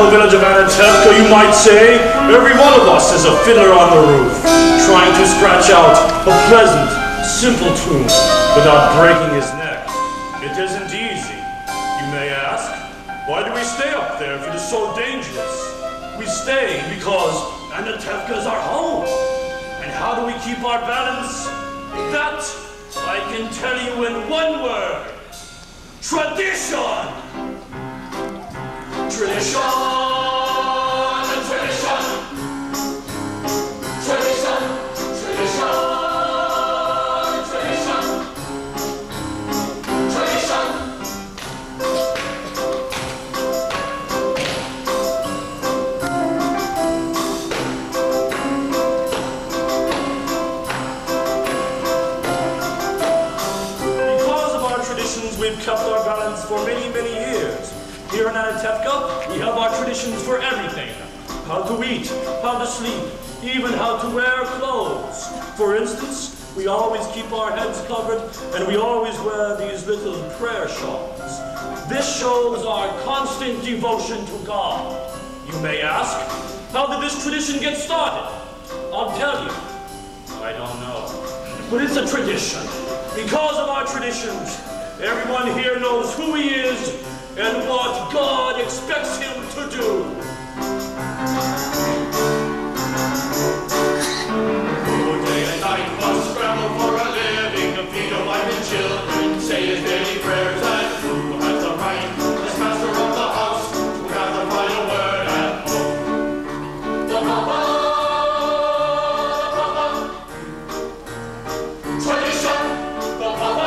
the village of Anatevka, you might say, every one of us is a fiddler on the roof, trying to scratch out a pleasant, simple tune without breaking his neck. It isn't easy, you may ask. Why do we stay up there if it is so dangerous? We stay because Anatevka is our home. And how do we keep our balance? That I can tell you in one word. Tradition! Tradition! Tradition! Tradition! Tradition! Tradition! Tradition! Because of our traditions, we've kept our balance for many, many years. Here in Anatevka, we have our traditions for everything. How to eat, how to sleep, even how to wear clothes. For instance, we always keep our heads covered and we always wear these little prayer shawls. This shows our constant devotion to God. You may ask, how did this tradition get started? I'll tell you. I don't know. But it's a tradition. Because of our traditions, everyone here knows who he is and what God expects him to do. Oh, day and night must scramble for a living, to feed a wife and children, say his daily prayers, and who has the right, as master of the house, who has the final word at home? The Papa, tradition, the Papa.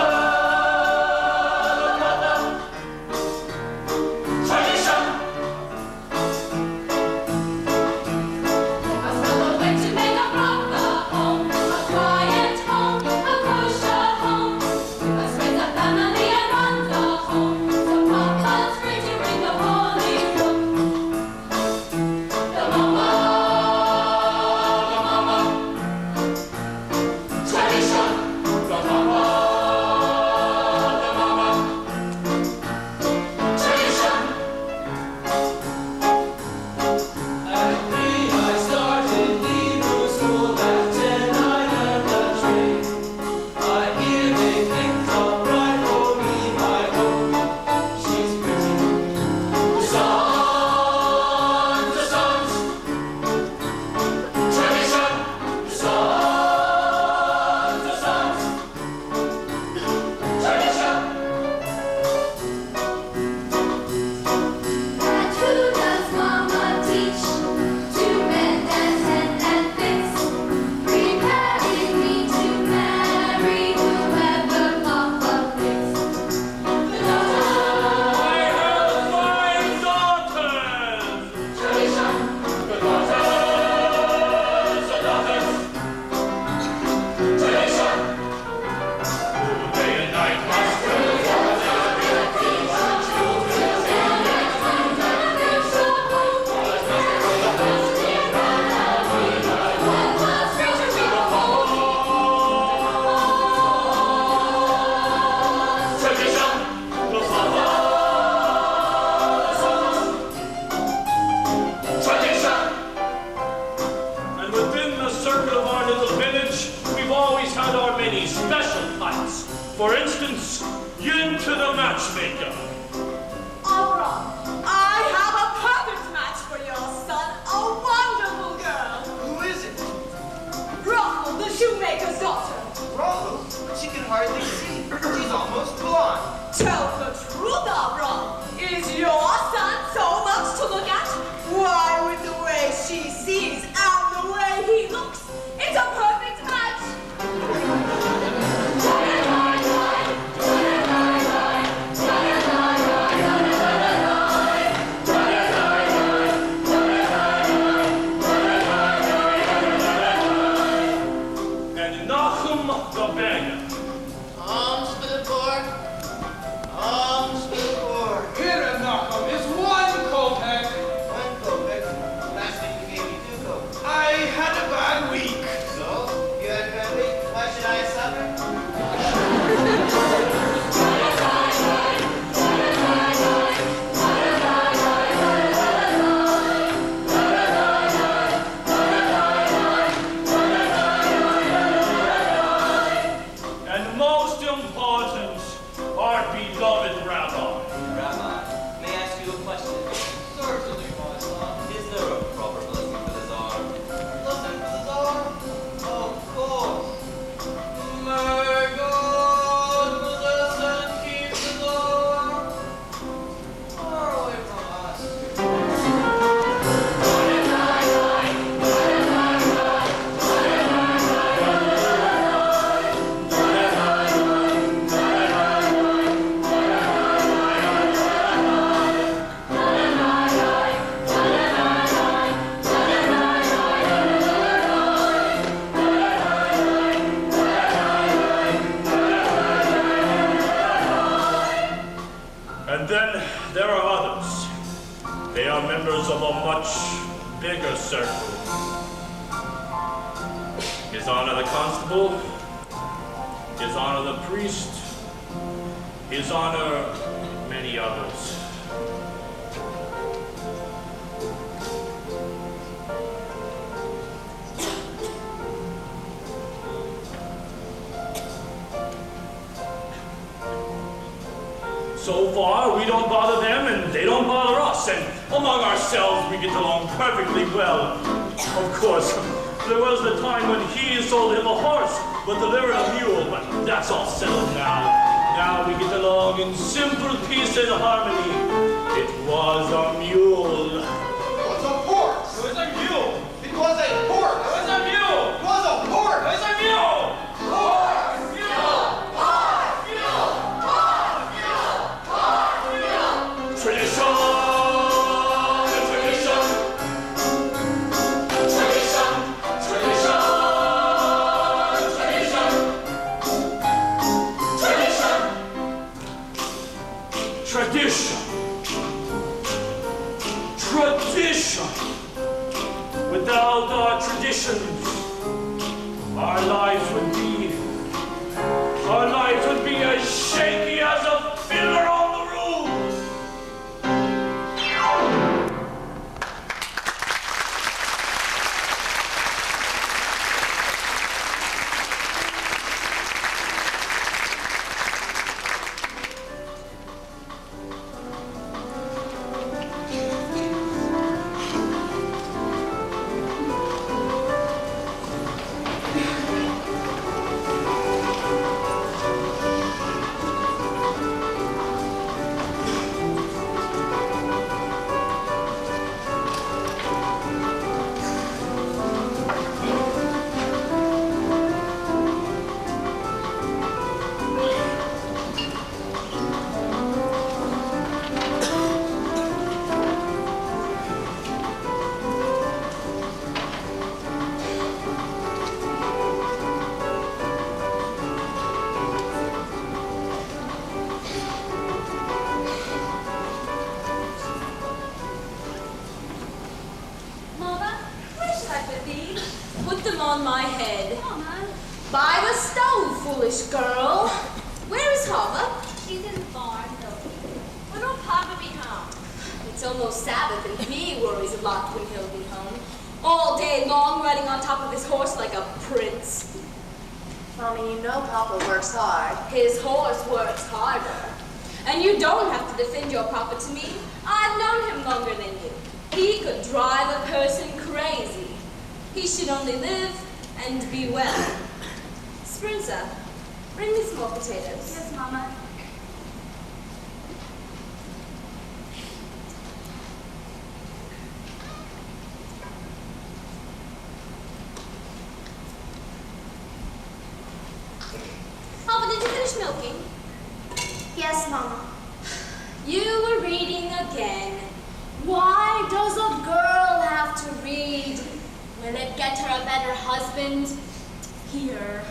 For instance, into the matchmaker. Abra, I have a perfect match for your son, a wonderful girl. Who is it? Rachel, the shoemaker's daughter. Rachel? She can hardly see. She's almost blonde. Tell the truth, Abra. Is your son so much to look at? Why, with the way she sees and the way he looks, it's a perfect match. I members of a much bigger circle. His Honor the Constable, His Honor the Priest, His Honor many others. So far, we don't bother them and they don't bother us, and among ourselves we get along perfectly well. Of course, there was the time when he sold him a horse, but delivered a mule, but that's all settled now. Now we get along in simple peace and harmony. It was a mule. It was a horse. It was a mule. It was a horse. It was a mule. It was a horse. It was a mule. Horse. Mule. Tradition! Tradition! Tradition! Tradition! Tradition! Tradition! Tradition! Without our traditions, our lives would be as shaky as a fiddler on the roof. On my head. By the stove, foolish girl. Where is Hava? She's in the barn, though. When will Papa be home? It's almost Sabbath, and he worries a lot when he'll be home. All day long, riding on top of his horse like a prince. Mommy, you know Papa works hard. His horse works harder. And you don't have to defend your Papa to me. I've known him longer than you. He could drive a person crazy. He should only live and be well. Sprinza, bring me some more potatoes. Yes, Mama. Papa, did you finish milking? Yes, Mama. You were reading again. Why does a girl have to read? Will it get her a better husband? Here.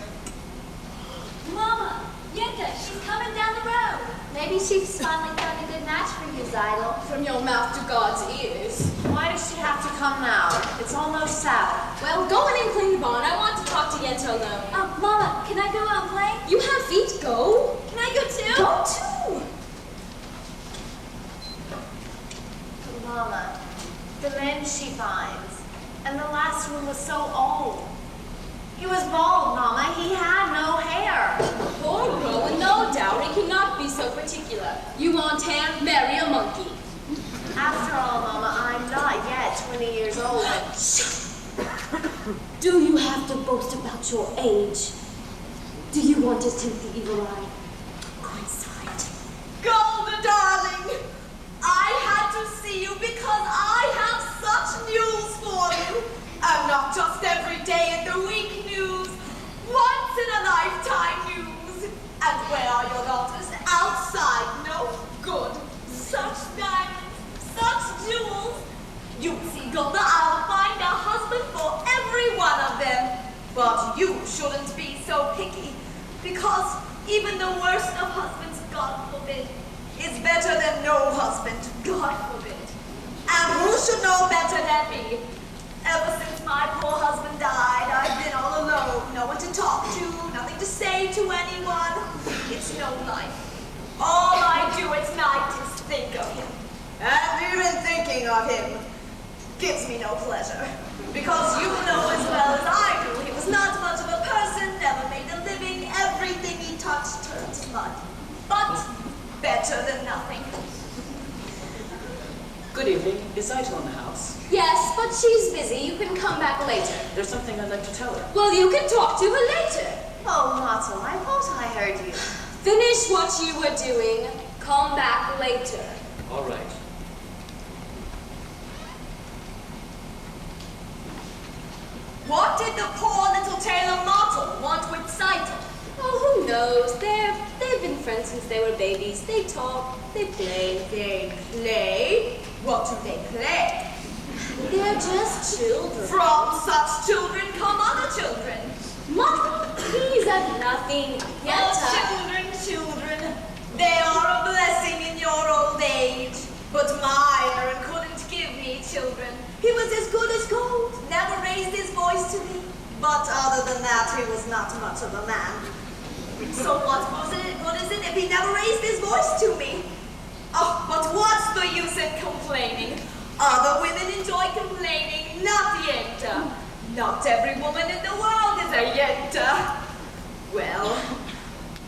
Mama, Yenta, she's coming down the road. Maybe she's finally found a good match for you, Zidel. From your mouth to God's ears. Why does she have to come now? It's almost Sabbath. Well, go in and clean the barn. I want to talk to Yenta alone. Mama, can I go out and play? You have feet. Go. Can I go too? Go too. Mama, the men she finds. And the last one was so old. He was bald, Mama. He had no hair. Poor Rowan, no doubt. He cannot be so particular. You want him? Marry a monkey. After all, Mama, I'm not yet 20 years old. Do you have to boast about your age? Do you want to tempt the evil eye? Go inside. Golda, darling! I had to see you because I have such news for you. And not just every day in the week news. Once in a lifetime news. And where are your daughters? Outside. No good. Such diamonds. Such jewels. You see, Golda, I'll find a husband for every one of them. But you shouldn't be so picky. Because even the worst of husbands, God forbid, is better than no husband, God forbid. And who should know better than me? Ever since my poor husband died, I've been all alone. No one to talk to, nothing to say to anyone. It's no life. All I do at night is think of him. And even thinking of him gives me no pleasure. Because you know as well as I do, he was not much of a person, never made a living, everything he touched turned to mud. But better than nothing. Good evening. Is Idle in the house? Yes, but she's busy. You can come back later. There's something I'd like to tell her. Well, you can talk to her later. Oh, Motto, I thought I heard you. Finish what you were doing. Come back later. All right. What did the poor little Tailor Motto want with Saito? Oh, who knows? They've been friends since they were babies. They talk, they play. They play? What do they play? They're just children. From such children come other children. Mother, he's at nothing. Oh, children, they are a blessing in your old age. But my Aaron couldn't give me children. He was as good as gold, never raised his voice to me. But other than that, he was not much of a man. So what good is it if he never raised his voice to me? Oh, but what's the use in complaining? Other women enjoy complaining, not Yenta. Not every woman in the world is a Yenta. Well,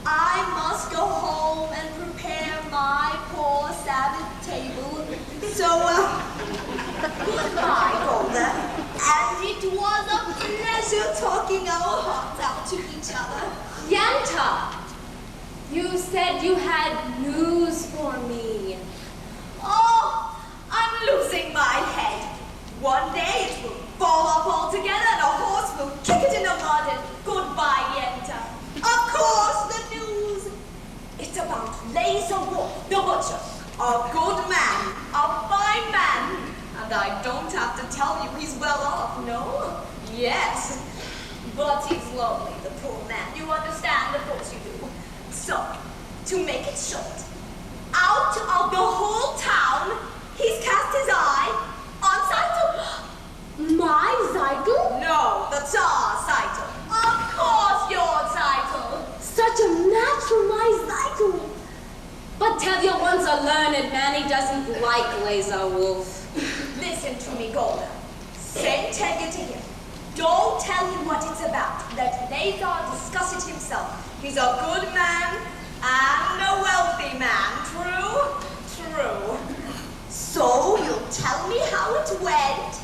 I must go home and prepare my poor Sabbath table. So, goodbye, Golda. And it was a pleasure talking our hearts out to each other. Yenta, you said you had news for me. Oh, I'm losing my head. One day it will fall off altogether and a horse will kick it in the mud and goodbye, Yenta. Of course, the news. It's about Laser Wolf, the butcher. A good man, a fine man. And I don't have to tell you he's well off, no? Yes. But he's lonely, the poor man. You understand? Of course you do. So, to make it short, out of the whole town, he's cast his eye on Saito. My Zygle? No, the Tsar Saito. Of course your Saito. Such a match for my Zygle. But Tavia wants a learned man. He doesn't like Laser Wolf. Listen to me, Golda. Send Tavia to him. Don't tell him what it's about. Let Laser discuss it himself. He's a good man and a wealthy man. True? True. So you'll tell me how it went.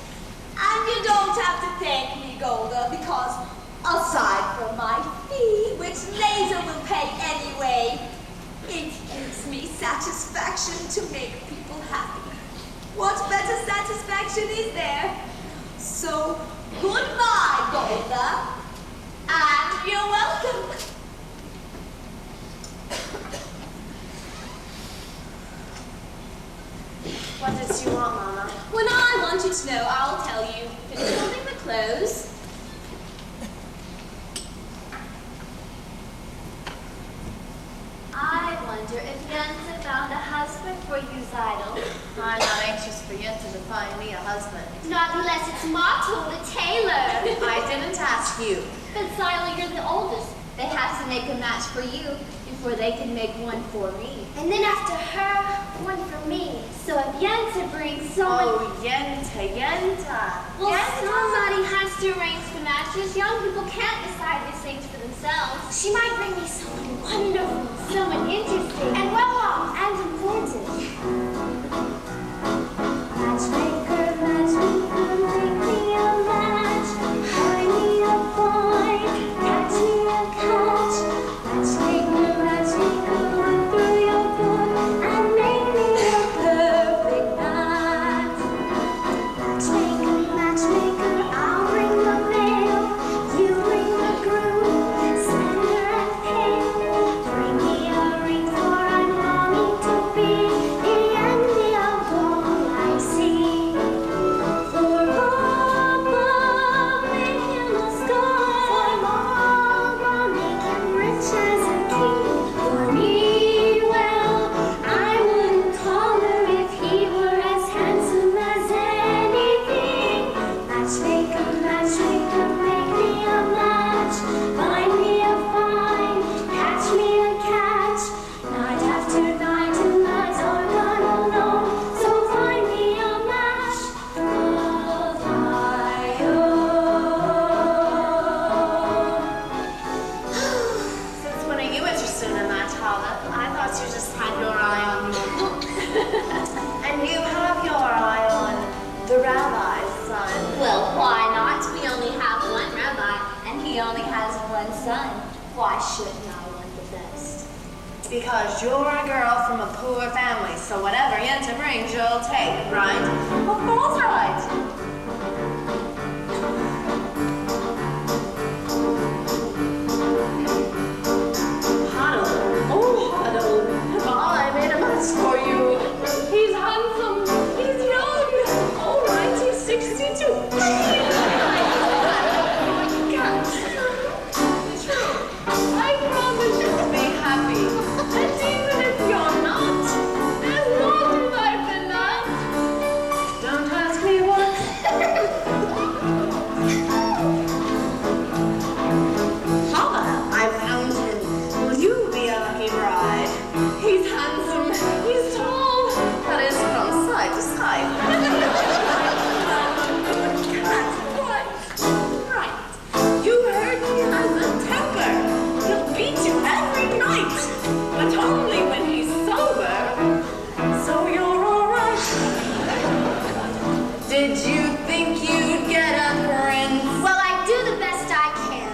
And you don't have to thank me, Golda, because aside from my fee, which Laser will pay anyway, it gives me satisfaction to make people happy. What better satisfaction is there? So, goodbye, Golda, and you're welcome. What does she want, Mama? When I want you to know, I'll tell you. Finish folding the clothes. I wonder if Yensa found a husband for you, Zidle. I'm not anxious for Yenta to find me a husband. Not unless it's Motto, the tailor. I didn't ask you. But Zidle, you're the oldest. They have to make a match for you before they can make one for me. And then after her, one for me. So if Yensa brings someone... Oh, Yenta. Well, Yenta. somebody has to arrange the matches. Young people can't decide these things for themselves. She might bring me someone wonderful, someone interesting, and well off, and important. Matchmaker, make me a match. Find me a boy, catch me a catch. Matchmaker, run through your book and make me a perfect match. Matchmaker, I'll bring the mail, you bring the groom, slender and pale. Bring me a ring, for I'm longing to be the only has one son. Why shouldn't I want the best? Because you're a girl from a poor family, so whatever Yenta brings, you'll take, right? Of course, right. I made a mess for you. He's handsome. He's young. All right, he's 62. I promise you'll be happy. And even if you're not, there's more to life than that. Don't ask me what. Holla, I found him. Will you be a lucky bride? He's handsome. He's tall. That is from side to side. Right. You heard he has a temper. He'll beat you every night. But only when he's sober. So you're all right. Did you think you'd get a prince? Well, I do the best I can.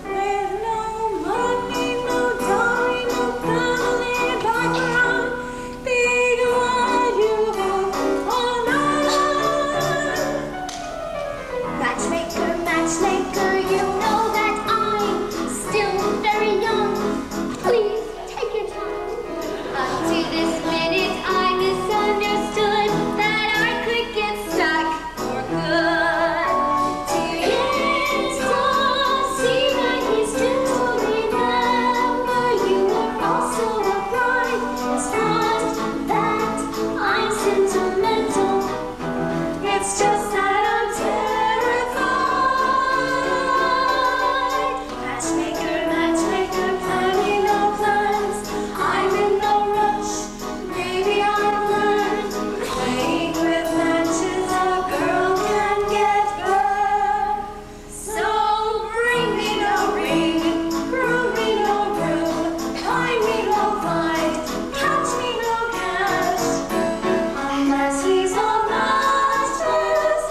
With no money, no dowry, no family background, big what you have all night. Matchmaker, matchmaker, you know that I'm still very young. Please take your time. Up to this minute, I misunderstood that I could get stuck for good. To yet see that he's still remember you were also a bride. It's not that I'm sentimental. It's just that I'm terrified. Matchmaker, matchmaker, planning no plans. I'm in no rush. Maybe I've learned playing with matches. A girl can get burned. So bring me no ring, groom me no groom, find me no find, catch me no catch. Unless he's a matchless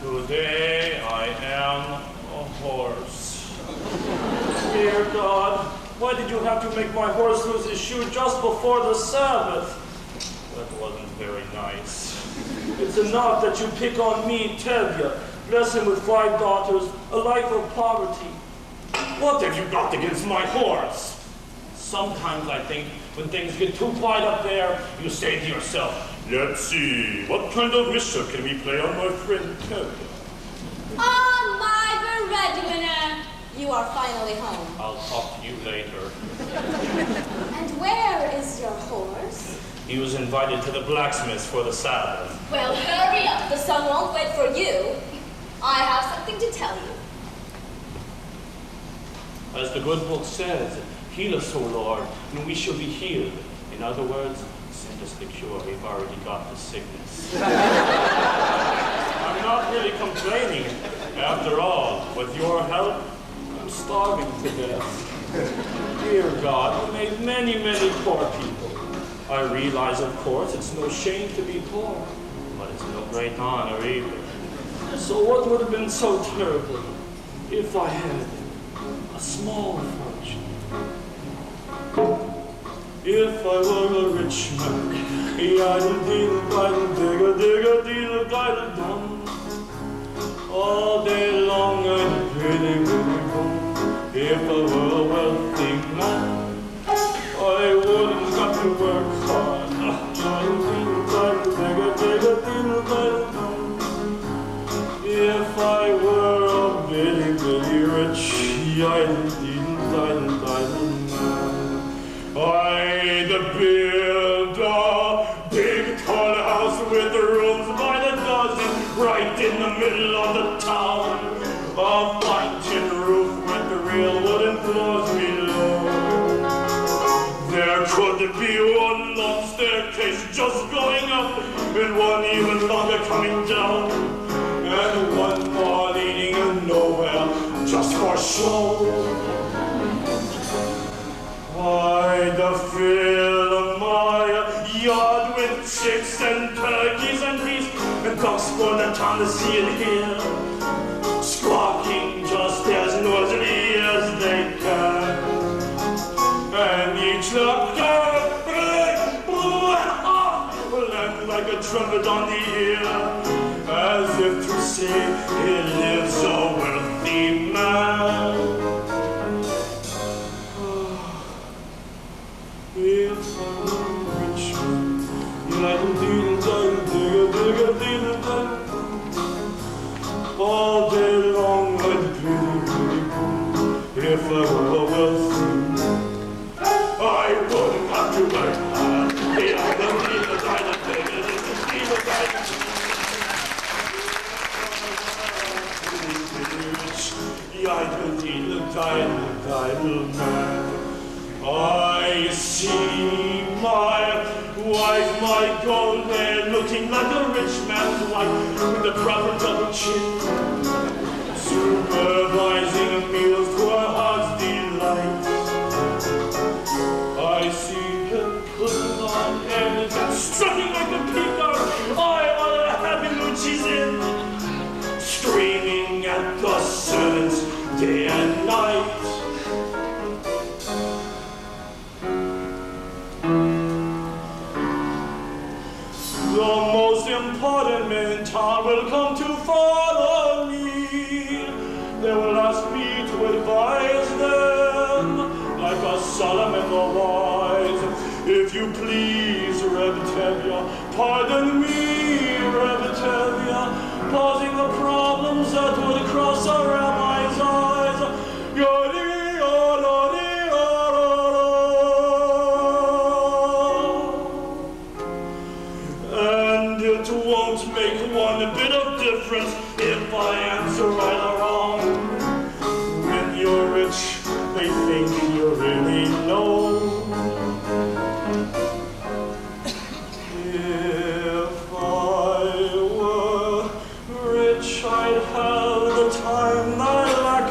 Today I am a horse. Dear God, why did you have to make my horse lose his shoe just before the Sabbath? That wasn't very nice. It's enough that you pick on me, Tavia, bless him with 5 daughters, a life of poverty. What have you got against my horse? Sometimes I think when things get too quiet up there, you say to yourself, let's see, what kind of mischief can we play on my friend Tavia? Oh, my breadwinner! You are finally home. I'll talk to you later. And where is your horse? He was invited to the blacksmith for the Sabbath. Well, hurry up. The sun won't wait for you. I have something to tell you. As the good book says, heal us, O Lord, and we shall be healed. In other words, send us the cure. We've already got the sickness. I'm not really complaining. After all, with your help, I'm starving to death. Dear God, you made many, many poor people. I realize, of course, it's no shame to be poor, but it's no great honor either. So what would have been so terrible if I had a small fortune? If I were a rich man, all day long I'd bitty, bitty boom. If I were a wealthy man, I wouldn't have to work hard. If I were a bitty, bitty rich, I'd build a big tall house with rooms by the dozen, right in the middle of the town. A fine tin roof with the real wooden floors below. There could be one long staircase just going up, and one even longer coming down, and one more leading nowhere just for show. I'd fill my yard with chicks and turkeys and geese, and ducks for the town to see and hear, squawking just as noisily as they can. And each will land like a trumpet on the ear, as if to say, here lives a wealthy man. If I were a rich man, all day long I'd pretty, pretty boom. If I were a wealthy man, I wouldn't have to work hard. I see my wife, my gold hair, looking like a rich man's wife, with a proper double chin, supervising meals to her heart's delight. I see her putting on airs and strutting like a peacock, eye on a happy mood she's in, screaming at the servants day and night. The most important men in town will come to follow me. They will ask me to advise them, like a Solomon the wise. If you please, Rabbi Tavia, pardon me, Rabbi Tavia, posing the problems that would cross a rabbi's eyes. And it won't make one bit of difference if I answer right or wrong. When you're rich, they think you really know. If I were rich, I'd have the time I lack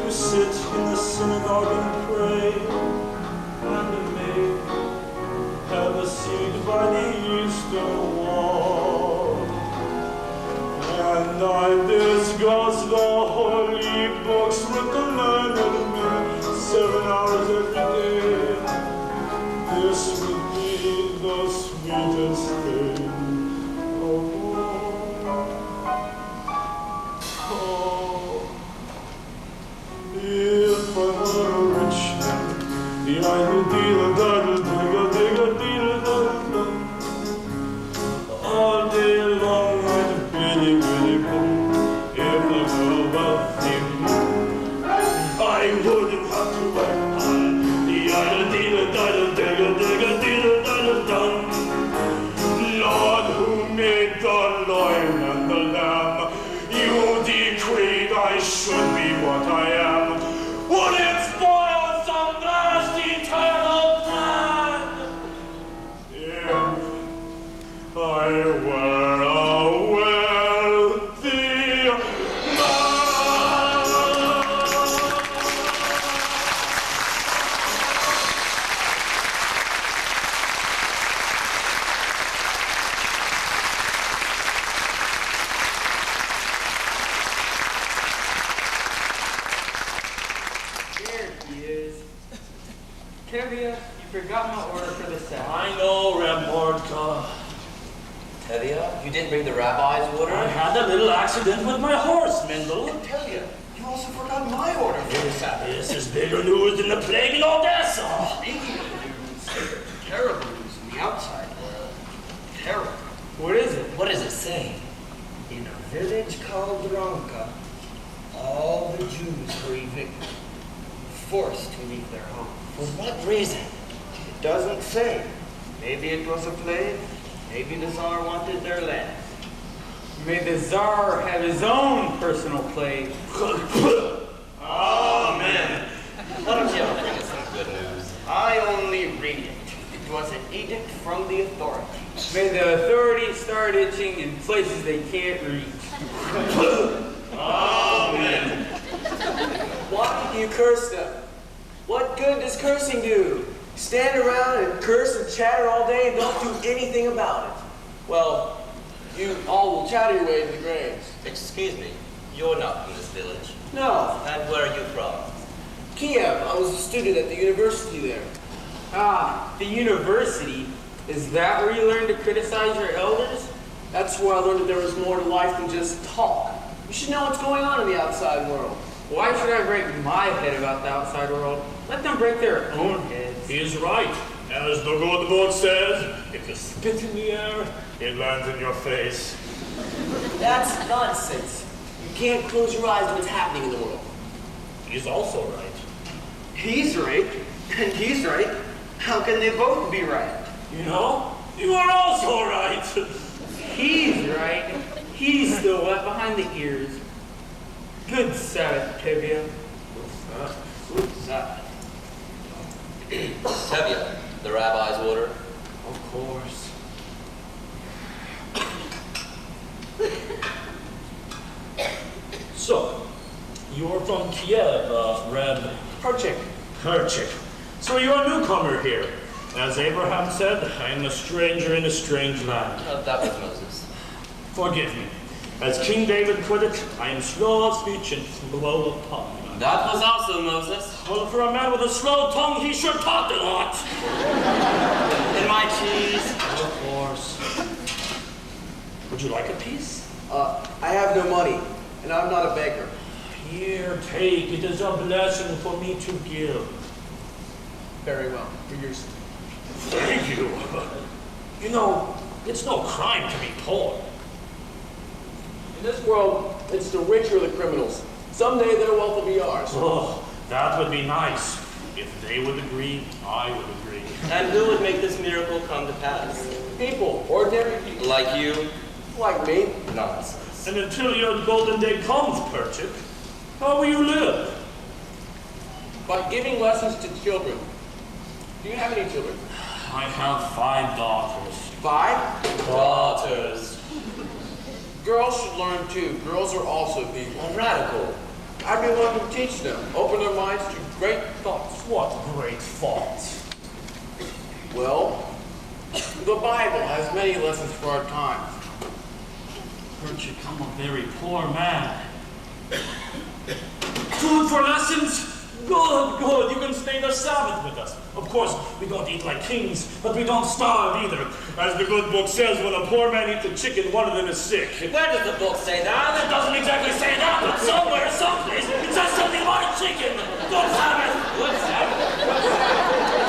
to sit in the synagogue and pray, and maybe have a seat by the eastern wall. And I discuss the holy books with the learned men 7 hours every day. This would be the sweetest thing. If I were a rich man, I would all day long I'd bitty, bitty boom. If I were a wealthy man, I wouldn't have to work hard. Lord, who made the lion and the lamb, you decreed I should be what I am. Would it spoil some vast eternal plan if I were a wealthy man? Here he is. Tavia, you forgot my order for the set. I know, Reb Mordka. Tavia, you didn't bring the Rabbi's Order? I had a little accident with my horse, Mendel. Tavia, you also you forgot my order for the Sabbath. This is bigger news than the plague in Odessa. Speaking of news, terrible news in the outside world. Terrible. What is it? What does it say? In a village called Ranka, all the Jews were evicted, forced to leave their homes. For what reason? It doesn't say. Maybe it was a plague. Maybe the Tsar wanted their land. May the Tsar have his own personal plague. Amen. Why don't you ever bring us some good news? I only read it. It was an edict from the authorities. May the authorities start itching in places they can't reach. Amen. Why do you curse them? What good does cursing do? Stand around and curse and chatter all day and don't do anything about it. Well, you all will chatter your way to the graves. Excuse me, you're not from this village. No, And where are you from? Kiev. I was a student at the university there. Ah, the university? Is that where you learn to criticize your elders? That's where I learned that there was more to life than just talk. You should know what's going on in the outside world. Why should I break my head about the outside world? Let them break their own heads. He is right. As the good book says, if you spit in the air, it lands in your face. That's nonsense. You can't close your eyes to what's happening in the world. He's also right. He's right, and he's right. How can they both be right? You know, you are also right. He's right. He's still wet behind the ears. Good Sabbath, Tavia. Good Sabbath. Tavia, the Rabbis Order. Of course. So, you're from Kiev, Reb Perchik. Perchik. So you're a newcomer here. As Abraham said, I am a stranger in a strange land. That was Moses. Forgive me. As King David put it, I am slow of speech and slow of tongue. That was also Moses. Well, for a man with a slow tongue, he sure talked a lot. In my cheese. Of course. Would you like a piece? I have no money, and I'm not a baker. Here, take. It is a blessing for me to give. Very well. For your sake. Thank you. You know, it's no crime to be poor. In this world, it's the rich or the criminals. Someday their wealth will be ours. Oh, that would be nice. If they would agree, I would agree. And who would make this miracle come to pass? People, ordinary people. Like you? Like me. Nonsense. And until your golden day comes, Perchik, how will you live? By giving lessons to children. Do you have any children? I have 5 daughters. 5? Daughters. Girls should learn too. Girls are also people. A radical. I'd be willing to teach them, open their minds to great thoughts. What great thoughts. Well, the Bible has many lessons for our times. Perchik, I'm a very poor man. Food for lessons? Good, good. You can stay the Sabbath with us. Of course, we don't eat like kings, but we don't starve either. As the good book says, when a poor man eats a chicken, one of them is sick. Where does the book say that? It doesn't exactly say that, but somewhere, someplace, it says something about a chicken. Good Sabbath. Good Sabbath.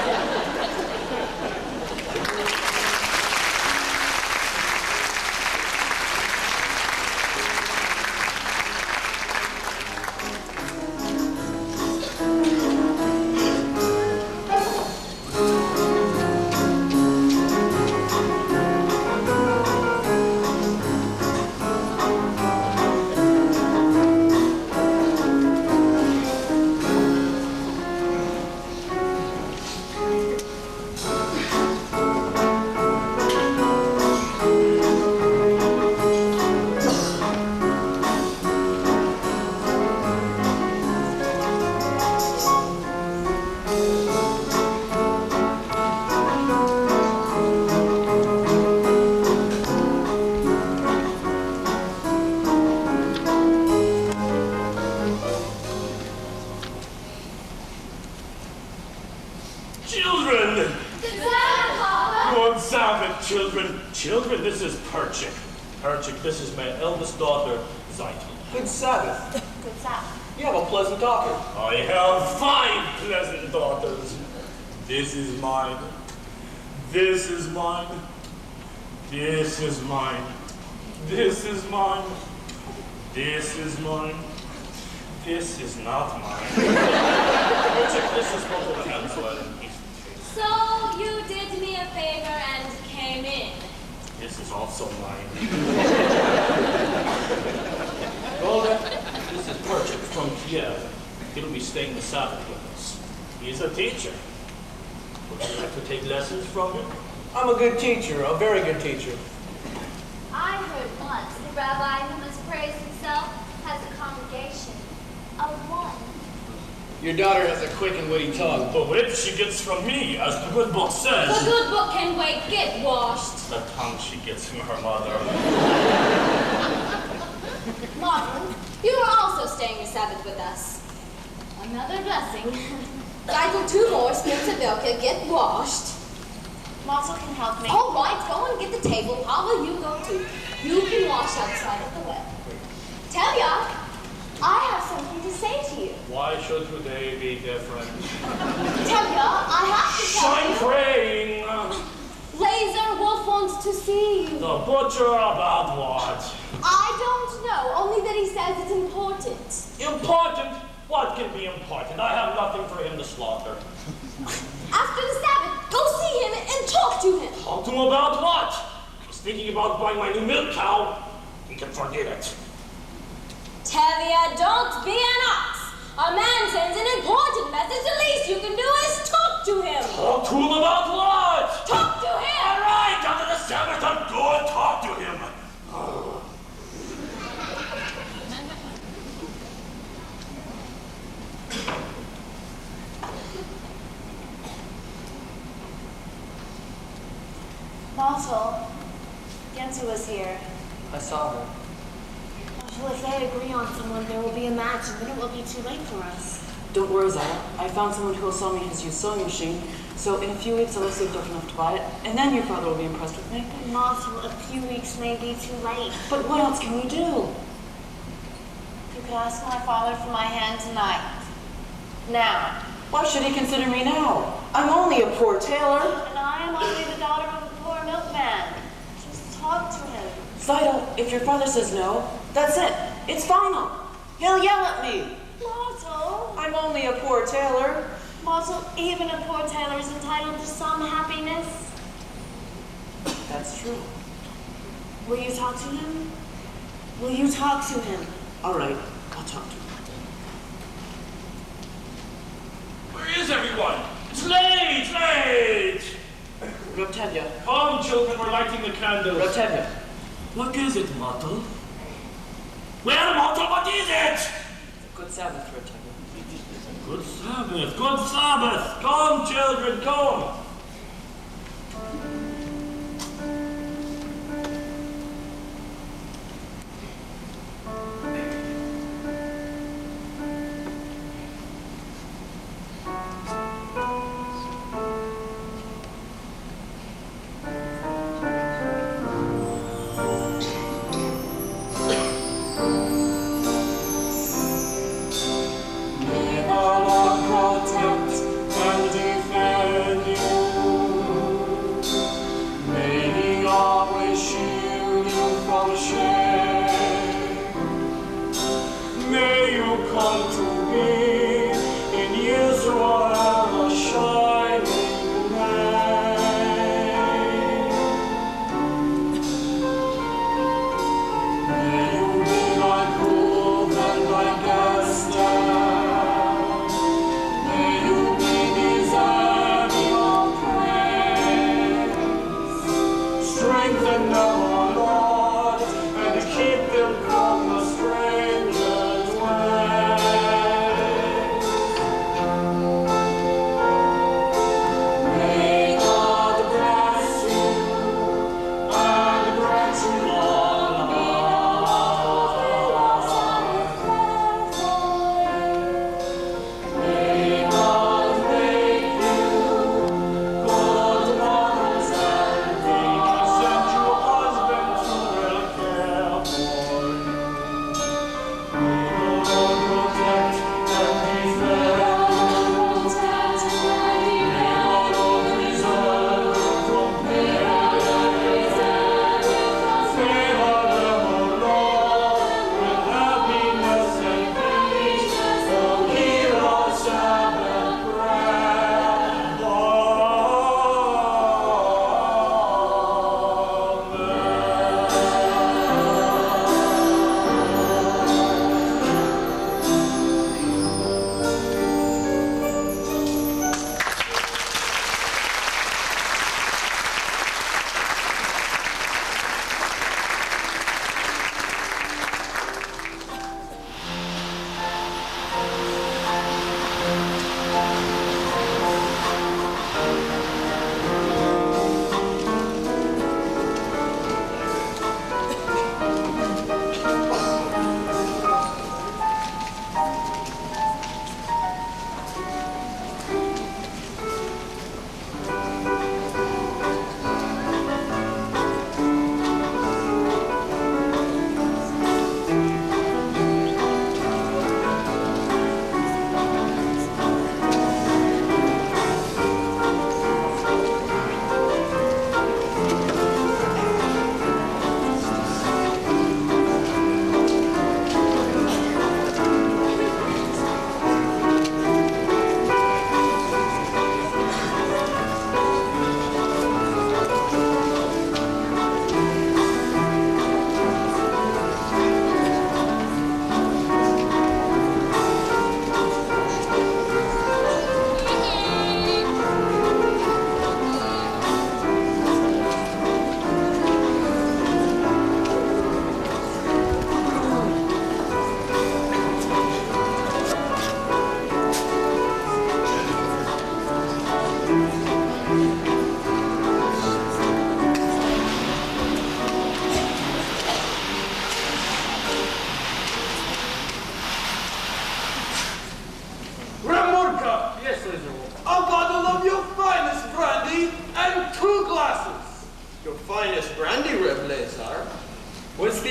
Children, this is Perchik. Perchik, this is my eldest daughter, Zeitel. Good Sabbath. Good Sabbath. You have a pleasant daughter. I have 5 pleasant daughters. This is mine. This is mine. This is mine. This is mine. This is mine. This is not mine. This is both of them, so I didn't eat. So you did me a favor and came in. This is also mine. Golda, this is Perchik from Kiev. He'll be staying the Sabbath with us. He's a teacher. Would you like to take lessons from him? I'm a good teacher, a very good teacher. I heard once the rabbi who must praise himself has a congregation of 1. Your daughter has a quick and witty tongue. The wit she gets from me, as the good book says. The good book can wait, get washed. The tongue she gets from her mother. Martin, you are also staying the Sabbath with us. Another blessing. Title 2 more, Spitzabilka, get washed. Martel can help me. All right, go and get the table. How will you go too? You can wash outside of the well. Tavia, I have something to say to you. Why should today be different? Tavia, I have to tell I'm you. praying. Laser Wolf wants to see you. The butcher about what? I don't know, only that he says it's important. Important? What can be important? I have nothing for him to slaughter. After the Sabbath, go see him and talk to him. Talk to him about what? He's thinking about buying my new milk cow. He can forget it. Tavia, don't be an ox. A man sends an important message. The least you can do is talk to him. Talk to him about what? Talk to him. All right, after the Sabbath, I'm going to talk to him. Martel, Gensu was here. I saw her. Well, if they agree on someone, there will be a match, and then it will be too late for us. Don't worry, Zara. I found someone who will sell me his used sewing machine, so in a few weeks I'll have saved up enough to buy it, and then your father will be impressed with me. Martel, a few weeks may be too late. But what else can we do? You could ask my father for my hand tonight. Now. Why should he consider me now? I'm only a poor tailor. And I am only the daughter of a poor milkman. Just talk to him. Zaida, if your father says no, that's it. It's final. He'll yell at me. Martel. I'm only a poor tailor. Martel, even a poor tailor is entitled to some happiness. That's true. Will you talk to him? Will you talk to him? All right, I'll talk to him. Where is everyone? It's late, late! Rotevia. Come, children, we're lighting the candles. Rotevia. What is it, Matel? Well, Martel, what is it? Good Sabbath, Rotevia. Good Sabbath, good Sabbath. Come, children, come. May the Lord protect and defend you.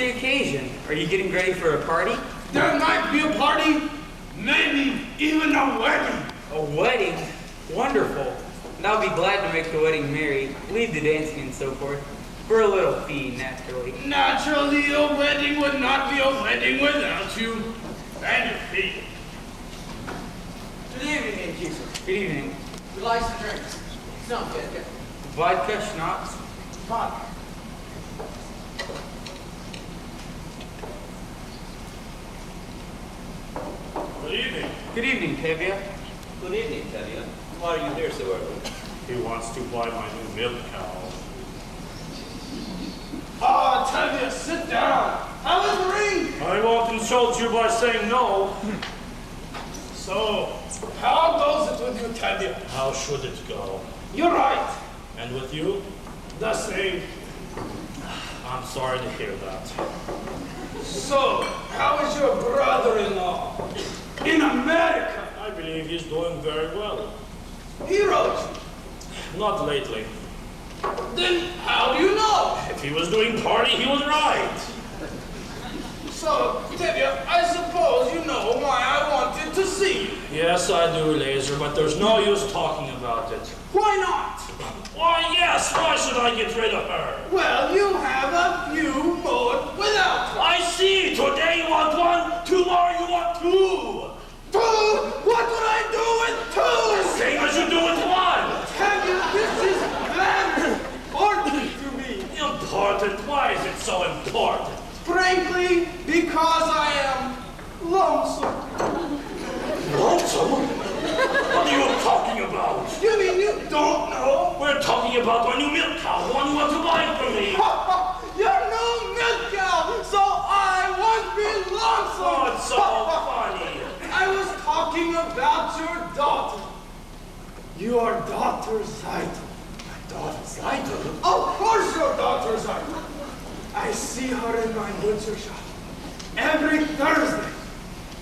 the occasion? Are you getting ready for a party? There might be a party, maybe even a wedding. A wedding? Wonderful. And I'll be glad to make the wedding merry, lead the dancing and so forth. For a little fee, naturally. Naturally, a wedding would not be a wedding without you and your fee. Good evening, innkeeper. Good evening. We'd like some drinks. Some, get. Vodka, schnapps? Vodka. Good evening. Good evening, Tavia. Good evening, Tavia. Why are you here so early? He wants to buy my new milk cow. Ah, Tavia, sit down. Have a drink. I won't insult you by saying no. So, how goes it with you, Tavia? How should it go? You're right. And with you? The same. I'm sorry to hear that. So, how is your brother-in-law in America? I believe he's doing very well. He wrote you. Not lately. Then how do you know? If he was doing party, he was right. So, Tavia, I suppose you know why I wanted to see you. Yes, I do, Laser, but there's no use talking about it. Why not? Why, yes, why should I get rid of her? Well, you have a few more without her. I see. Today you want one, tomorrow you want two. Two? What would I do with two? Same as you do with one. Tavia, this is very important to me. Important? Why is it so important? Frankly, because I am lonesome. Lonesome? What are you talking about? You mean you don't know? We're talking about my new milk cow, the one you want to buy from me. You're no milk cow, so I won't be lonesome. Oh, it's so funny. I was talking about your daughter. Your daughter Zaito. My daughter Zaito? Of course your daughter Zaito. I see her in my butcher shop every Thursday.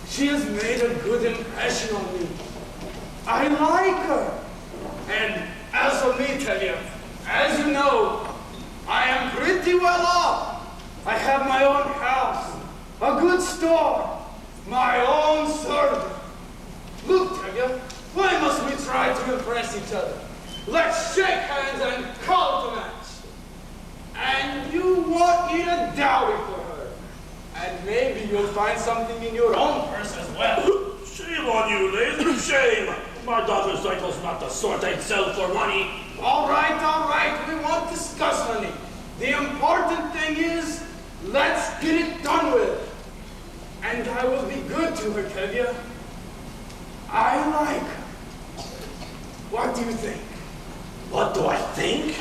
She has made a good impression on me. I like her. And as for me, Tavia, as you know, I am pretty well off. I have my own house, a good store, my own servant. Look, Tavia, why must we try to impress each other? Let's shake hands and call it a match. And you want me to dowry for her. And maybe you'll find something in your own purse as well. Shame on you, Laser, shame. My daughter Zaito's not the sort I'd sell for money. All right, we won't discuss money. The important thing is, let's get it done with. And I will be good to her, Tavia. I like her. What do you think? What do I think?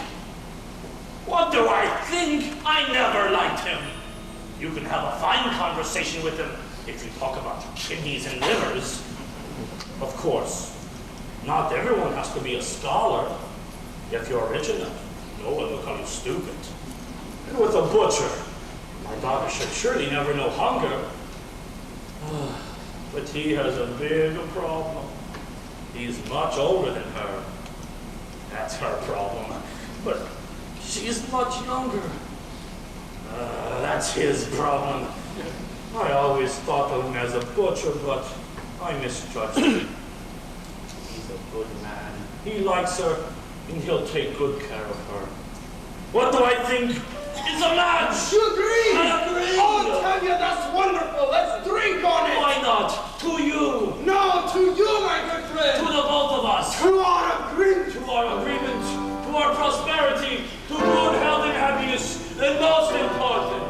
What do I think? I never liked him. You can have a fine conversation with him if you talk about kidneys and livers. Of course, not everyone has to be a scholar. If you're rich enough, no one will call you stupid. And with a butcher, my daughter should surely never know hunger. But he has a big problem. He's much older than her. That's her problem. But she's much younger. That's his problem. I always thought of him as a butcher, but I misjudged him. He's a good man. He likes her, and he'll take good care of her. What do I think? It's a match! You agree? I agree! Oh, Tavia, that's wonderful. Let's drink on it. Why not? To you! No, to you, my good friend. To the both of us! To our agreement. To our agreement! To our prosperity! To good health and happiness! And most important,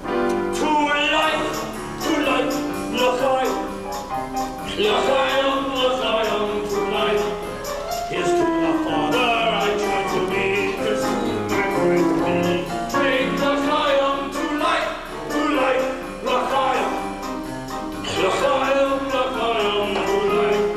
to life! To life! L'chaim, to life! Here's to the Father I try to be, here's to my friend to be. Bring l'chaim to life! To life! L'chaim, to life!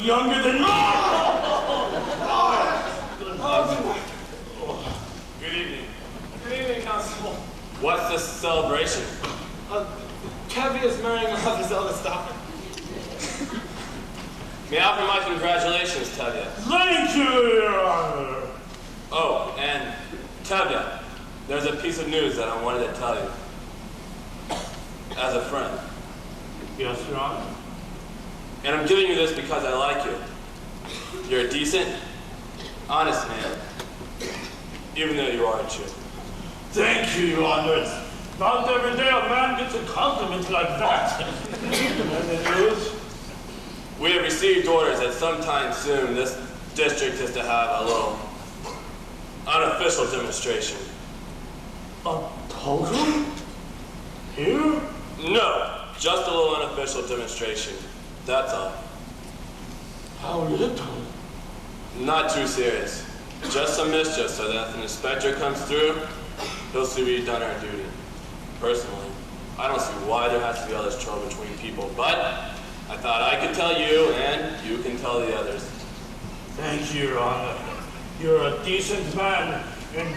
younger than me! Good evening. Good evening, Constable. What's this celebration? Tavia is marrying his eldest daughter. May I offer my congratulations, Tavia. Thank you, Your Honor. Oh, and Tavia, there's a piece of news that I wanted to tell you. As a friend. Yes, Your Honor. And I'm giving you this because I like you. You're a decent, honest man. Even though you are a Jew. Thank you, Your Honor. It's not every day a man gets a compliment like that. And the news? We have received orders that sometime soon this district is to have a little unofficial demonstration. A total? Here? No, just a little unofficial demonstration. That's all. How little? Not too serious. Just some mischief so that if an inspector comes through, he'll see we've done our duty. Personally, I don't see why there has to be all this trouble between people, but I thought I could tell you and you can tell the others. Thank you, Your Honor. You're a decent man, and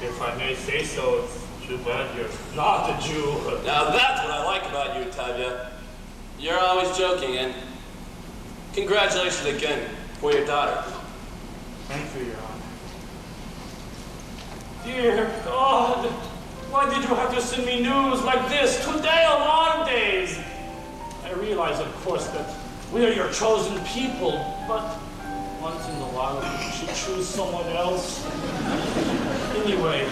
if I may say so, it's too bad you're not a Jew. Now that's what I like about you, Tavia. You're always joking, and congratulations again for your daughter. Thank you, Your Honor. Dear God, why did you have to send me news like this today of all days? I realize, of course, that we are your chosen people, but once in a while you should choose someone else. Anyway,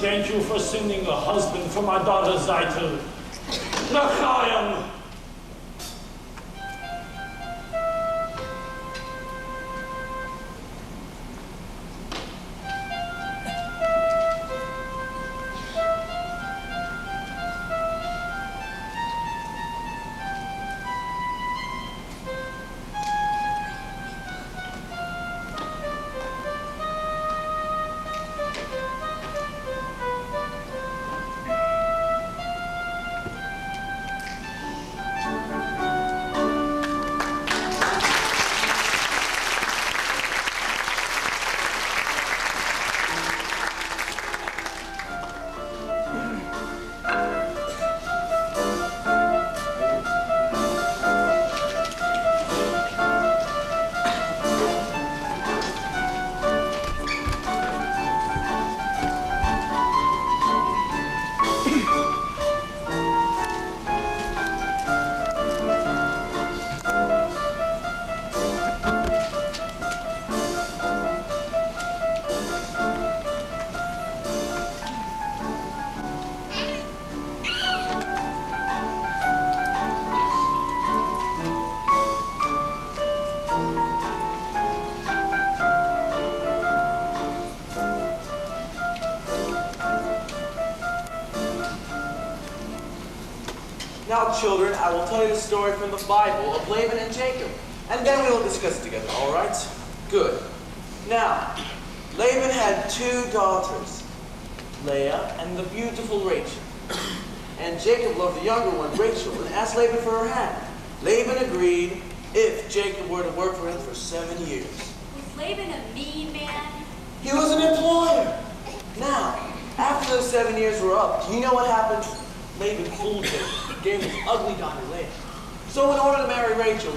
thank you for sending a husband for my daughter Zaitel. L'chaim! Now, children, I will tell you the story from the Bible of Laban and Jacob, and then we will discuss it together, all right? Good. Now, Laban had 2 daughters, Leah and the beautiful Rachel. And Jacob loved the younger one, Rachel, and asked Laban for her hand. Laban agreed if Jacob were to work for him for 7 years. Was Laban a mean man? He was an employer. Now, after those 7 years were up, do you know what happened? Laban fooled Jacob, gave him his ugly daughter Leah. So in order to marry Rachel,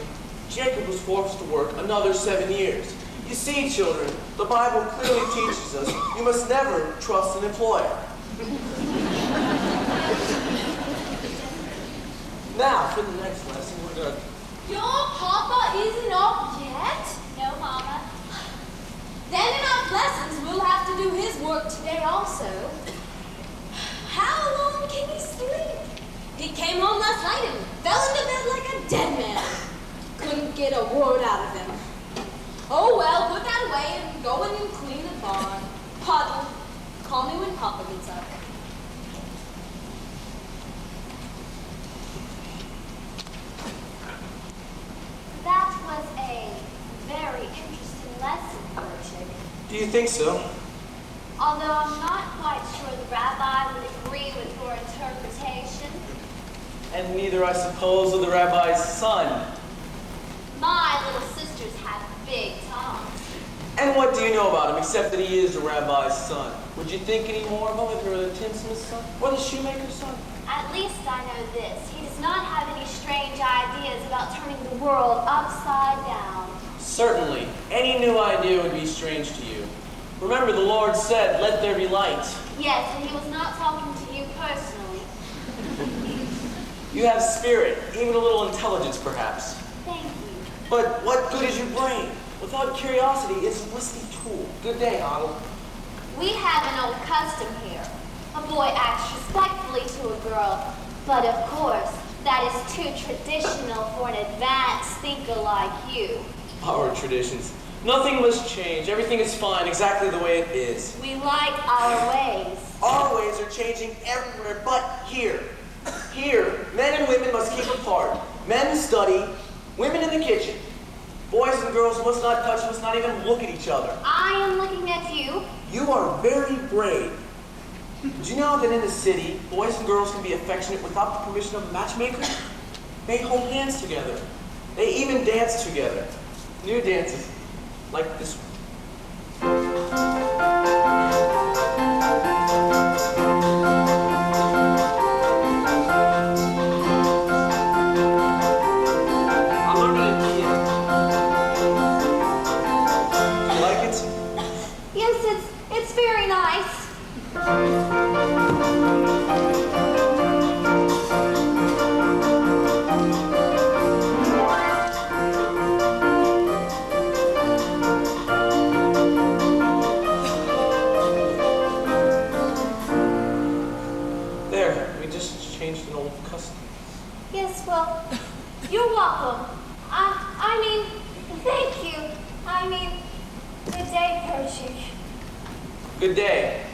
Jacob was forced to work another 7 years. You see, children, the Bible clearly teaches us you must never trust an employer. Now, for the next lesson, we're going to... Your papa isn't up yet? No, Mama. Then in our lessons, we'll have to do his work today also. How long can he sleep? He came home last night and fell into bed like a dead man. Couldn't get a word out of him. Oh well, put that away and go in and clean the barn. Puddle, call me when Papa gets up. That was a very interesting lesson, Bertrand. Do you think so? Although I'm not quite sure the rabbi would agree with your interpretation. And neither, I suppose, would the rabbi's son. My little sister's And what do you know about him except that he is the rabbi's son? Would you think any more of him if he were the tinsmith's son or the shoemaker's son? At least I know this. He does not have any strange ideas about turning the world upside down. Certainly. Any new idea would be strange to you. Remember, the Lord said, "Let there be light." Yes, and he was not talking to you personally. You have spirit, even a little intelligence, perhaps. Thank you. But what good is your brain? Without curiosity, it's a rusty tool. Good day, Otto. We have an old custom here. A boy acts respectfully to a girl, but of course, that is too traditional for an advanced thinker like you. Our traditions. Nothing must change. Everything is fine exactly the way it is. We like our ways. Our ways are changing everywhere but here. Here, men and women must keep apart. Men study, women in the kitchen. Boys and girls must not touch, must not even look at each other. I am looking at you. You are very brave. Did you know that in the city, boys and girls can be affectionate without the permission of a matchmaker? They hold hands together. They even dance together. New dances, like this one. It's very nice. There, we just changed an old custom. Yes, well, you're welcome. I mean, thank you. I mean, good day, Percy. Good day.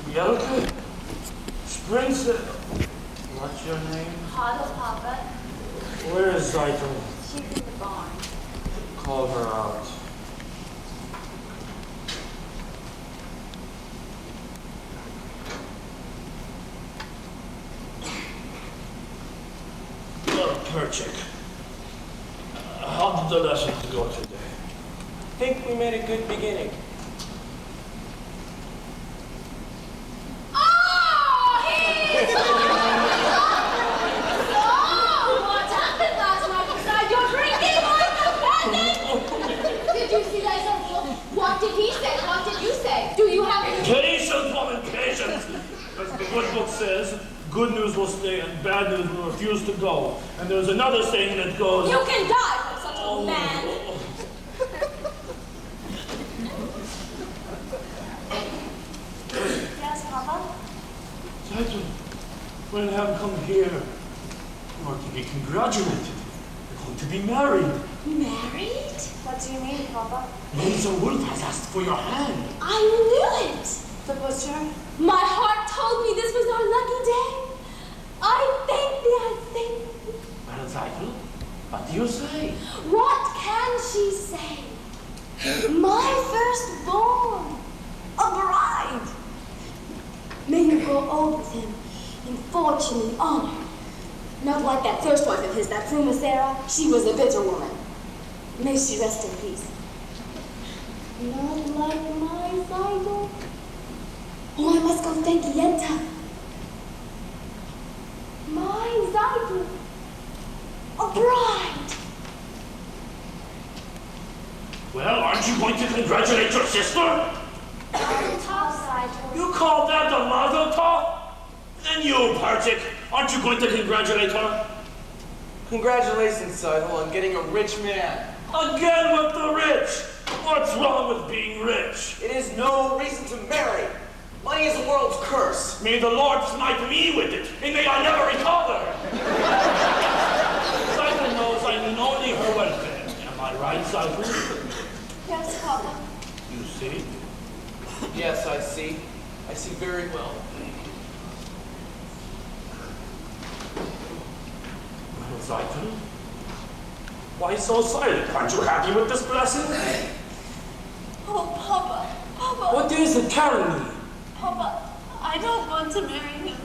Bianca? Springfield. What's your name? Hello, Papa. Where is Zyton? She's in the barn. Call her out. Perchik. How did the lessons go today? I think we made a good beginning. What happened last night beside your drinking like a bandit? Did you see that yourself? What did he say? What did you say? Do you have any... Patience, woman, patience! As the good book says, good news will stay and bad news will refuse to go. And there's another saying that goes... You can die for such a man! Yes, Papa? Titan, when have come here? You are to be congratulated. You're going to be married. Married? What do you mean, Papa? Lisa Wolf has asked for your hand. I knew it! The butcher? My heart told me this was our lucky day. I think. Well, Titan, what do you say? What can she say? My firstborn, a bride. May you grow old with him in fortune and honor. Not like that first wife of his, that Pruma Sarah. She was a bitter woman. May she rest in peace. Not like my Zygo. Oh, I must go thank Yenta. My Zygo. A bride. Well, aren't you going to congratulate your sister? You call that a mazel tov? And you, Partik, aren't you going to congratulate her? Congratulations, Seidel, on getting a rich man. Again with the rich! What's wrong with being rich? It is no reason to marry. Money is the world's curse. May the Lord smite me with it, and may I never recover! Seidel knows I mean only her welfare. Am I right, Seidel? Yes, Papa. You see? Yes, I see. I see very well. Well, Seidel? Why so silent? Aren't you happy with this blessing? Oh, Papa. What is it, carry me? Papa, I I don't want to marry him.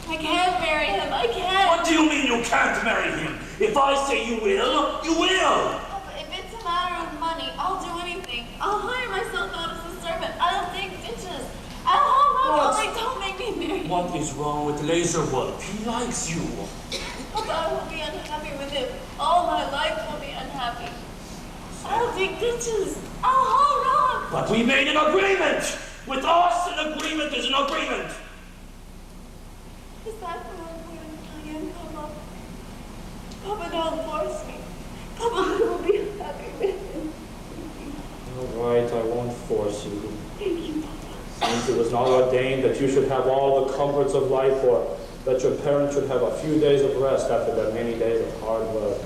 I can't marry him. I can't. What do you mean you can't marry him? If I say you will, you will. Papa, if it's a matter of money, I'll do anything. I'll hire myself out as a servant. I'll dig ditches. I'll haul rock. Only don't make me marry. What is wrong with Laserwolf? He likes you. Papa, I will be unhappy with him. All my life will be unhappy. I'll dig ditches. I'll haul rock. But we made an agreement. With us, an agreement is an agreement. Is that the one way I am, Papa? Papa, don't force me. Papa, I will be happy with him. All right, I won't force you. Thank you, Papa. Since it was not ordained that you should have all the comforts of life, or that your parents should have a few days of rest after their many days of hard work.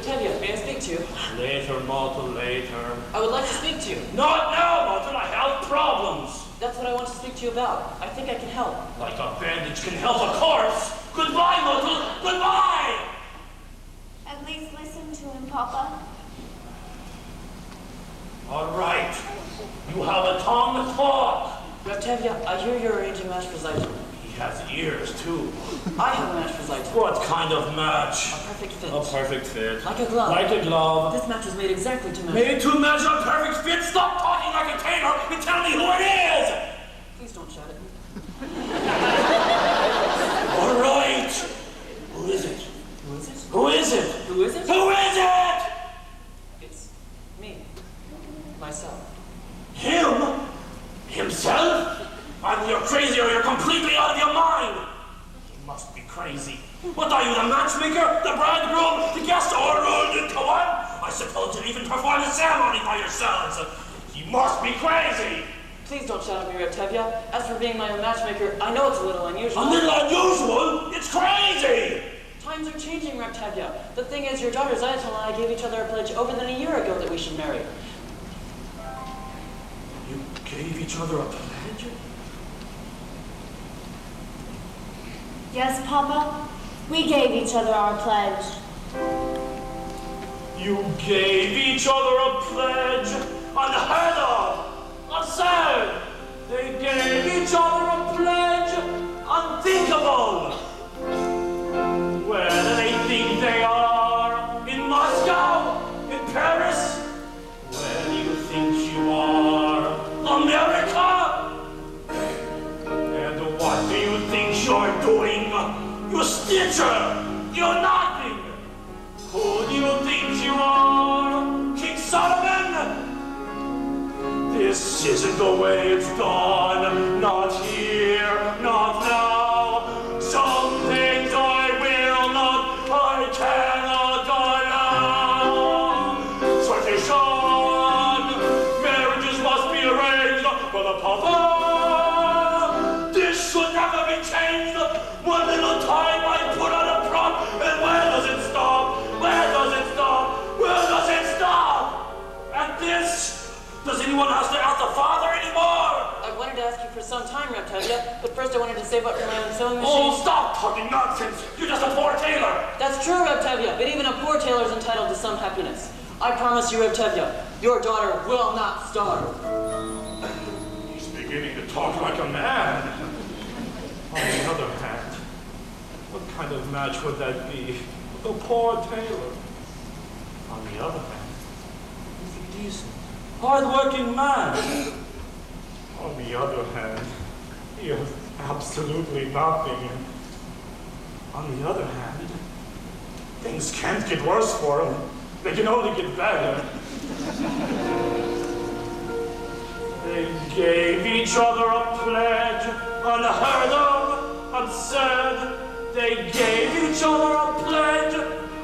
Tavia, may I speak to you? Later, Mortal, later. I would like to speak to you. Not now, Mortal, I have problems. That's what I want to speak to you about. I think I can help. Like a bandage can help a corpse. Goodbye, Mortal, goodbye! At least listen to him, Papa. All right, you have a tongue to talk. Tavia, I hear you're arranging match for Zaita. He has ears, too. I have a match for Zaita. What kind of match? A perfect fit. A perfect fit. Like a glove. Like a glove. This match was made exactly to measure. Made to measure a perfect fit? Stop talking like a tailor and tell me who it is! Please don't shout at me. All right. Who is it? Who is it? Who is it? Who is it? Who is it? It's me. Myself. Him? Himself? Either you're crazy or you're completely out of your mind. You must be crazy. What are you, the matchmaker, the bridegroom, the guest, all rolled into one? I suppose you'll even perform the ceremony by yourselves. You must be crazy. Please don't shout at me, Tavia. As for being my own matchmaker, I know it's a little unusual. A little unusual? It's crazy! Times are changing, Tavia. The thing is, your daughter Zaita and I gave each other a pledge over than a year ago that we should marry. You gave each other a pledge? Yes, Papa. We gave each other our pledge. You gave each other a pledge? Unheard of! Absurd! They gave each other a pledge? Unthinkable! Where do they think they are? In Moscow? In Paris? Where do you think you are? America? And what do you think you're doing? You stitcher! You're nothing! Who do you think you are? King Solomon? This isn't the way it's done. Not here, not now. Some things I will not, I cannot allow. Tradition, marriages must be arranged for the papa. This should never be changed. One little time I put on a prop, and where does it stop? Where does it stop? Where does it stop? And this. Does anyone have to ask the father anymore? I wanted to ask you for some time, Tavia, but first I wanted to save up for my own sewing machine. Oh, stop talking nonsense! You're just a poor tailor! That's true, Tavia, but even a poor tailor is entitled to some happiness. I promise you, Tavia, your daughter will not starve. He's beginning to talk like a man. On the other hand, what kind of match would that be with a poor tailor? On the other hand, he's a decent, hard-working man. On the other hand, he has absolutely nothing. On the other hand, things can't get worse for him. They can only get better. They gave each other a pledge, unheard of, absurd. They gave each other a pledge,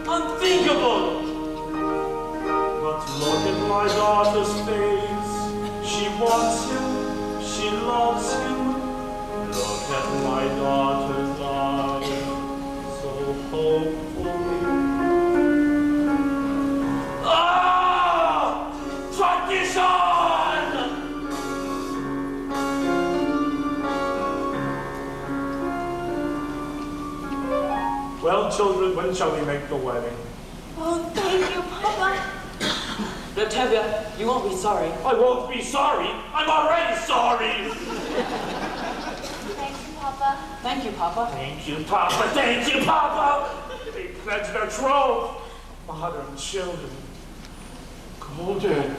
unthinkable. But look at my daughter's face. She wants him, she loves him. Look at my daughter's eyes, so hopefully. Ah! Tradition! Well, children, when shall we make the wedding? Oh, thank you, Papa. Tavia, you won't be sorry. I won't be sorry. I'm already sorry. Papa. Thank you, Papa. Thank you, Papa. Thank you, Papa. They pledged their trove. Modern children. Golden.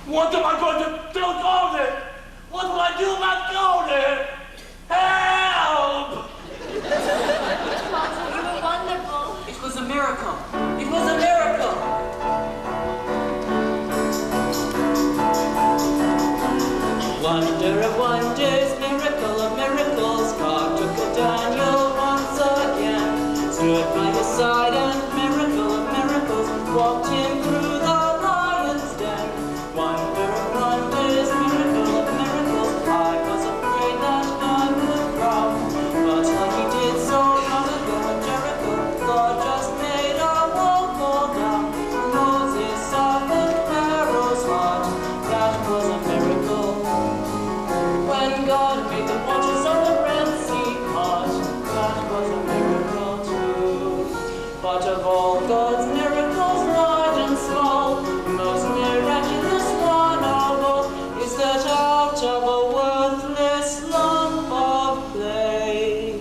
What am I going to do, Golden? What will I do about Golden? Help! Papa, you were wonderful. It was a miracle. It was a miracle. Wonder of wonders, miracle of miracles, God took a Daniel once again, stood by his side and miracle of miracles, walked him through the lion's den. Wonder of wonders, miracle of miracles, I was afraid that God would frown, but like he did so long ago at Jericho, God just made a wall fall down. Moses softened Pharaoh's heart, that was a miracle. When God made the waters of the Red Sea part, that was a miracle too. But of all God's miracles, large and small, the most miraculous one of all is that out of a worthless lump of clay,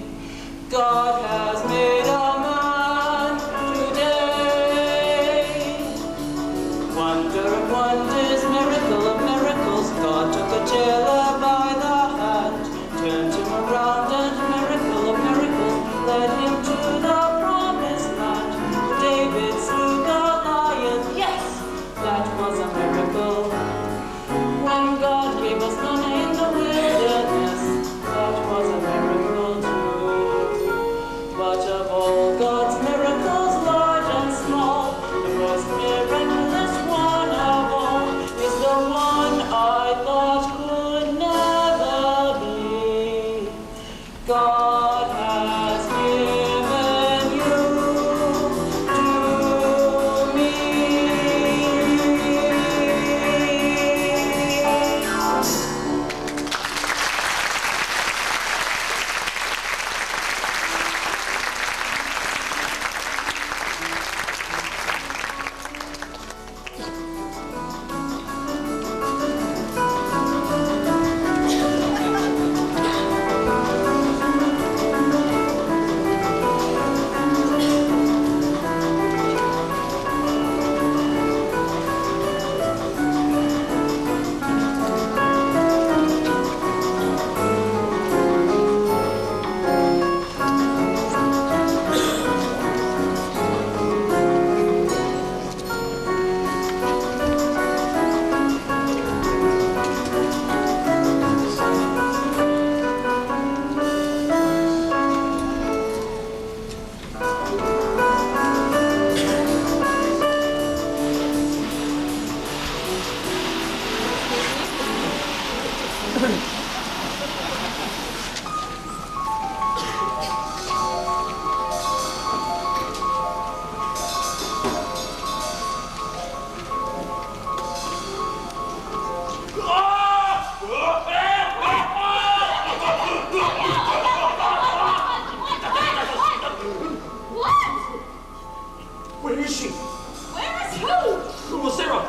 God has made a man today. Wonder of wonders, miracle of miracles, God took a tailor by the hand, turned him around and miracle of miracles, led him to the promised land. David slew Goliath, yes, that was a miracle. When God gave us manna in the wilderness, that was a miracle too. But of all God's miracles, large and small, the most miraculous one of all is the one I thought could never be. God has given you to me. Where is she? Where is who? Well, Sarah.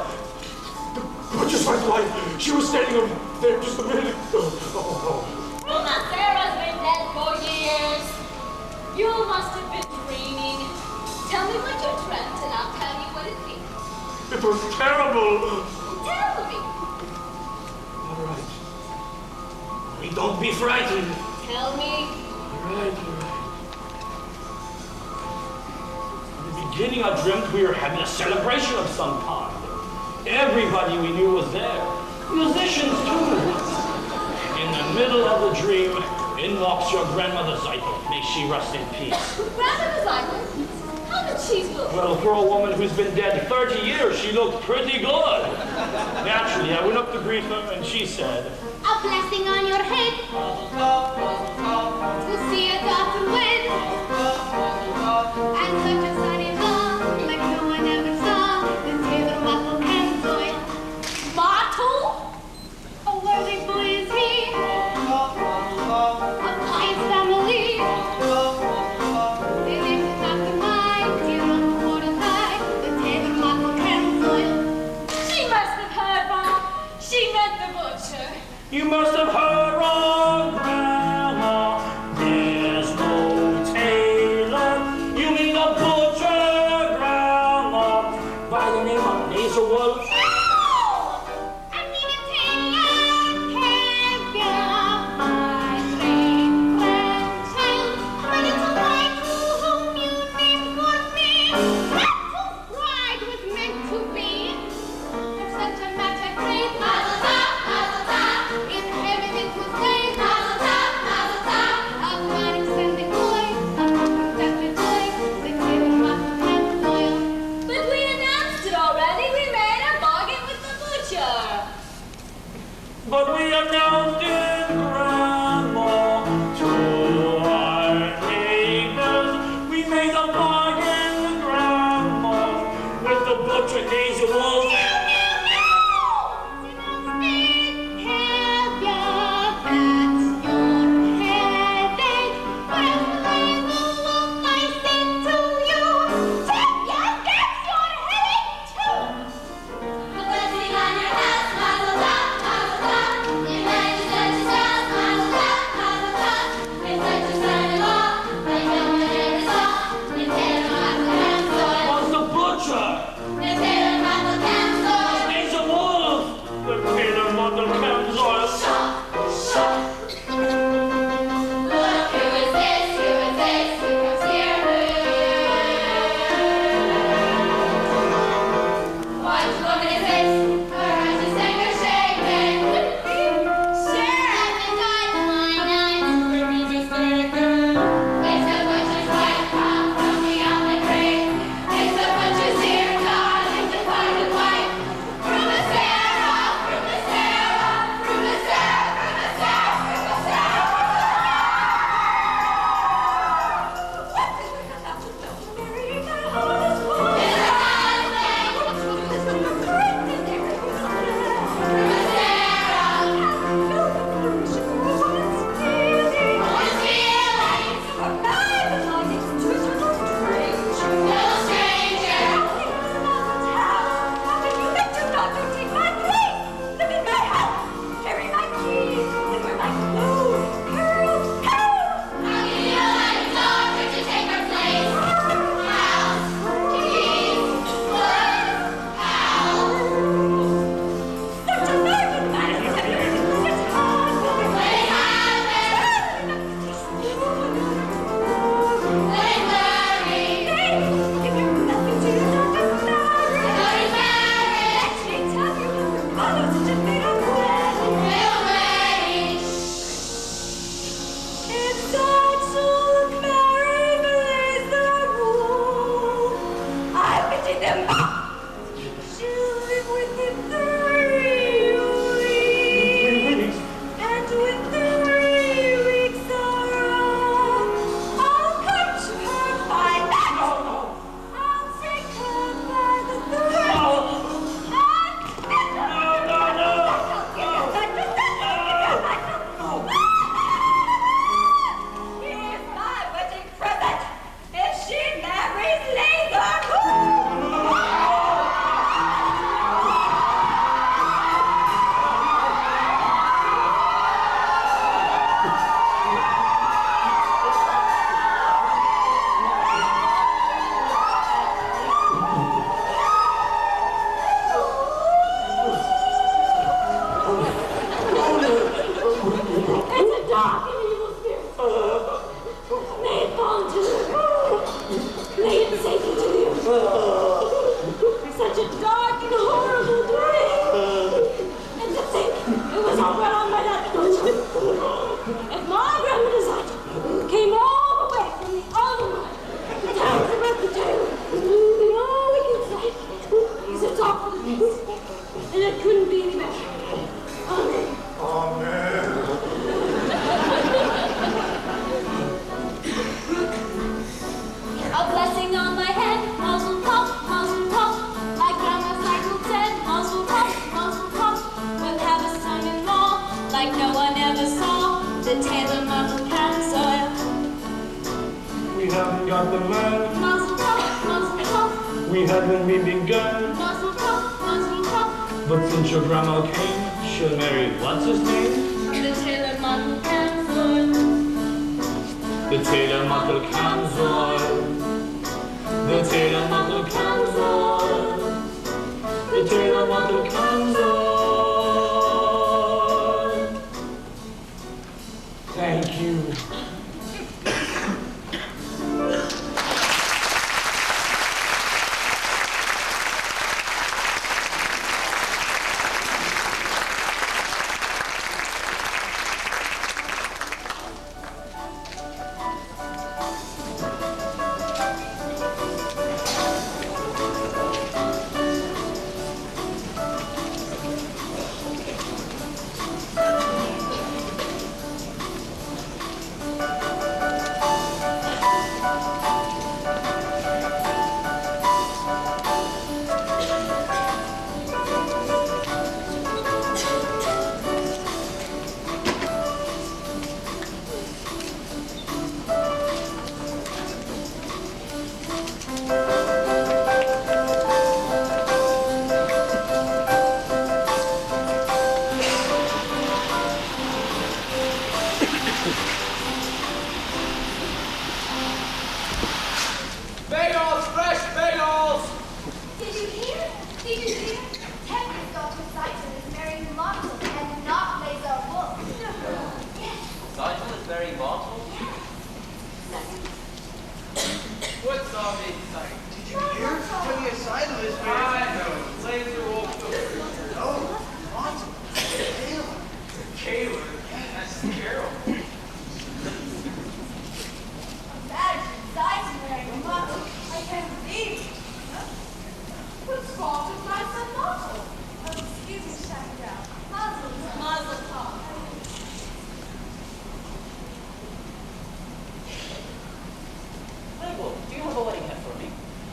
But just right away. She was standing over there just a minute ago. Ruma Sarah's been dead for years. You must have been dreaming. Tell me what you dreamt and I'll tell you what it means. It was terrible. Tell me. All right. Honey, don't be frightened. Tell me. You're right, you're right. In the beginning, I dreamt we were having a celebration of some kind. Everybody we knew was there. Musicians, too. In the middle of the dream, in walks your grandmother Zykel. May she rest in peace. Grandmother Zykel? How did she look? Well, for a woman who's been dead 30 years, she looked pretty good. Naturally, I went up to greet her, and she said, A blessing on your head. To see a daughter wed. And such a son-in-law, like no one ever saw. The Tailor Mathews can toil. Mathews? A worthy boy is he. A pious family. They live with Dr. Mike, dear on the water high. The Tailor Mathews can toil. She must have heard wrong. She meant the butcher. You must have heard wrong, Grandma. Days of wolf.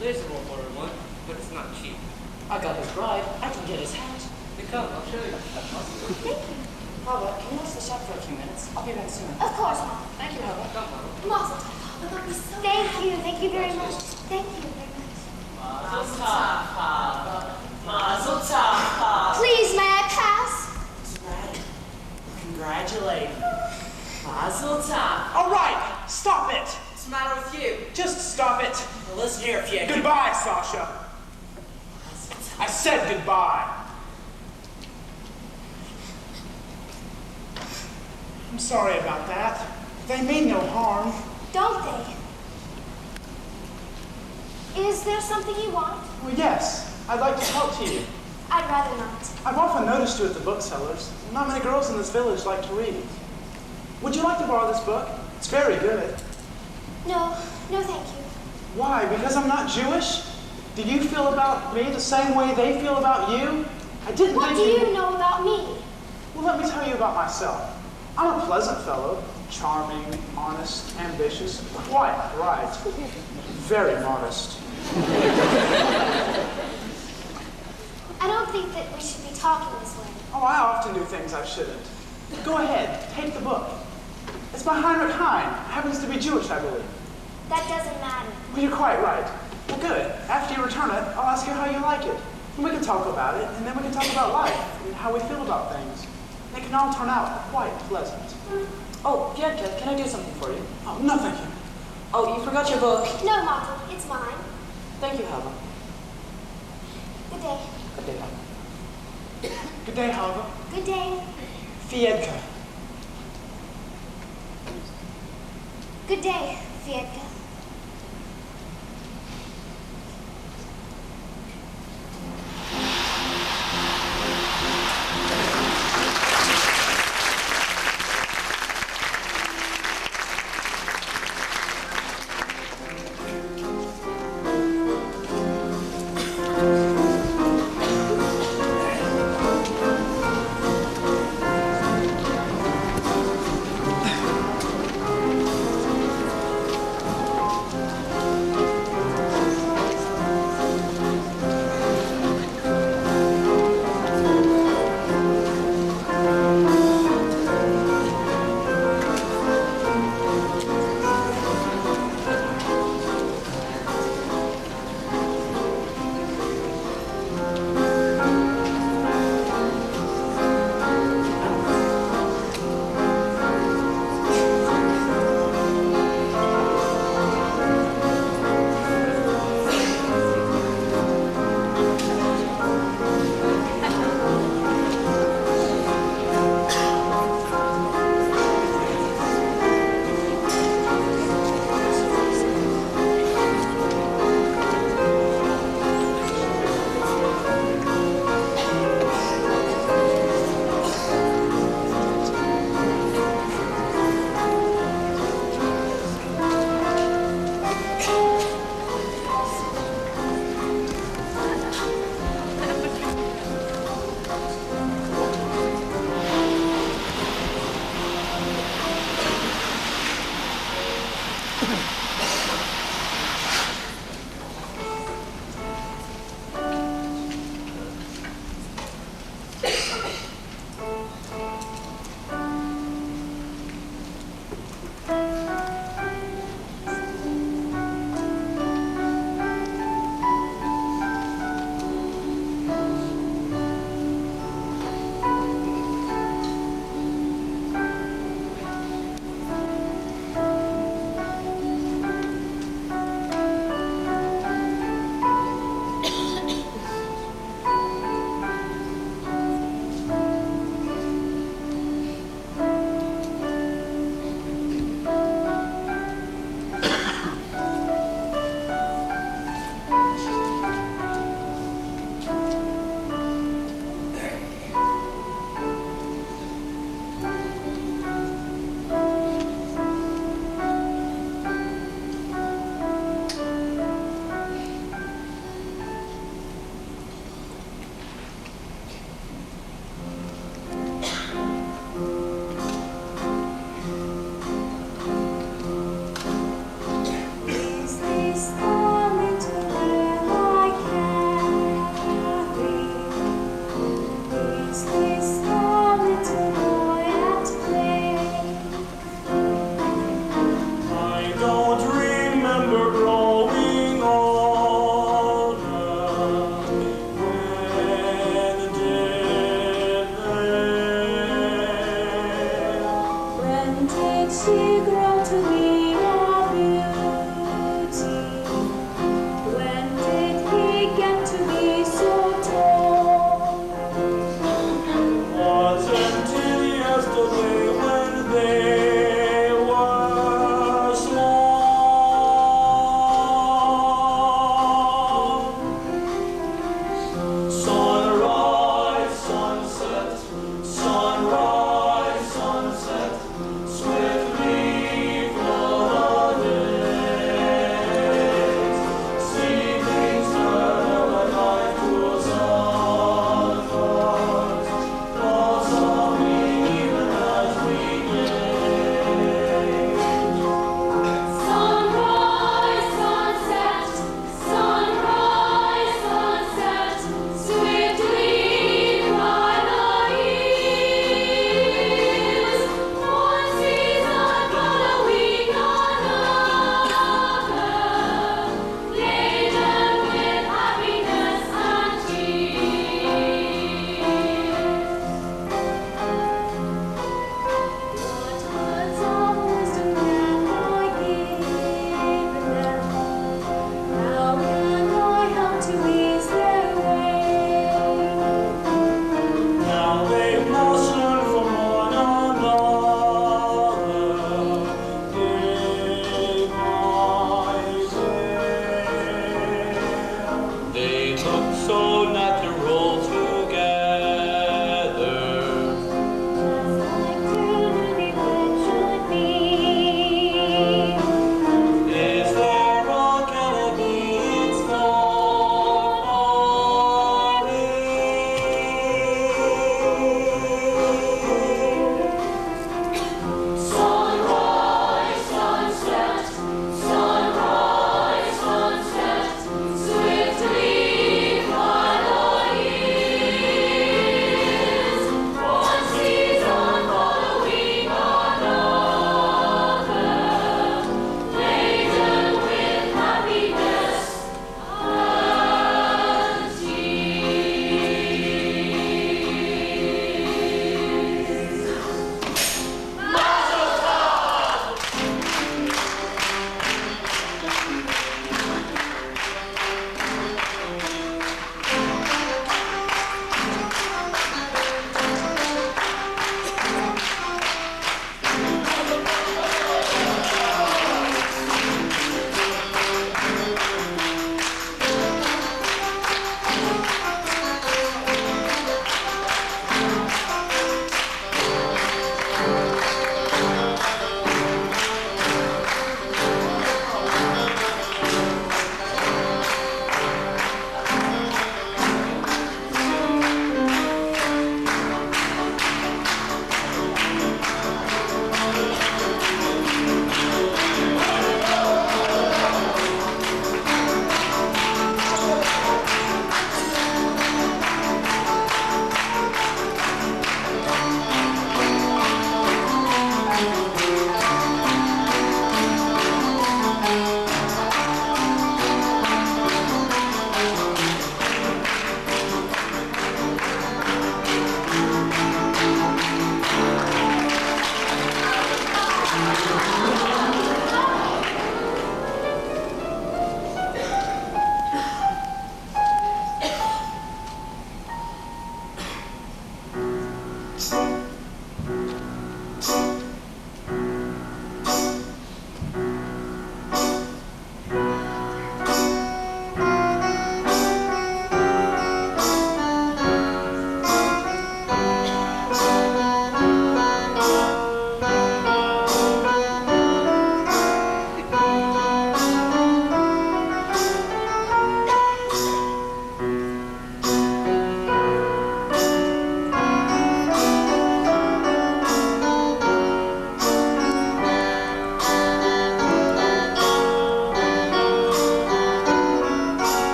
Reasonable for one, but it's not cheap. I got his bride. I can get his hat. Come, I'll show you. Thank you. Hava, can you watch the shop for a few minutes? I'll be back soon. Of course, Mom. Thank you, Hava. Come on. Mazel tov. That'll be so Thank you very much. Thank you very much. Mazel tov, Hava. Mazel tov, Hava. Please, may I pass? Congratulations. Mazel tov. All right, stop it. What's the matter with you? Just stop it. Well, listen here, Fiedka. Goodbye, Sasha. I said goodbye. I'm sorry about that. They mean no harm. Don't they? Is there something you want? Well, yes. I'd like to talk to you. I'd rather not. I've often noticed you at the booksellers. Not many girls in this village like to read. Would you like to borrow this book? It's very good. No, thank you. Why? Because I'm not Jewish? Do you feel about me the same way they feel about you? I didn't What think do you know about me? Well, let me tell you about myself. I'm a pleasant fellow, charming, honest, ambitious, quite bright, very modest. I don't think that we should be talking this way. Oh, I often do things I shouldn't. Go ahead, take the book. It's by Heinrich Heine. Happens to be Jewish, I believe. That doesn't matter. Well, you're quite right. Well, good. After you return it, I'll ask you how you like it. And we can talk about it, and then we can talk about life and how we feel about things. It can all turn out quite pleasant. Oh, Fiedka, can I do something for you? Oh, no, thank you. Oh, you forgot your book. No, Mom, it's mine. Thank you, Hava. Good day. Good day, Hava. Good day, Hava. Good day. Fiedka. Good day, Fiedka.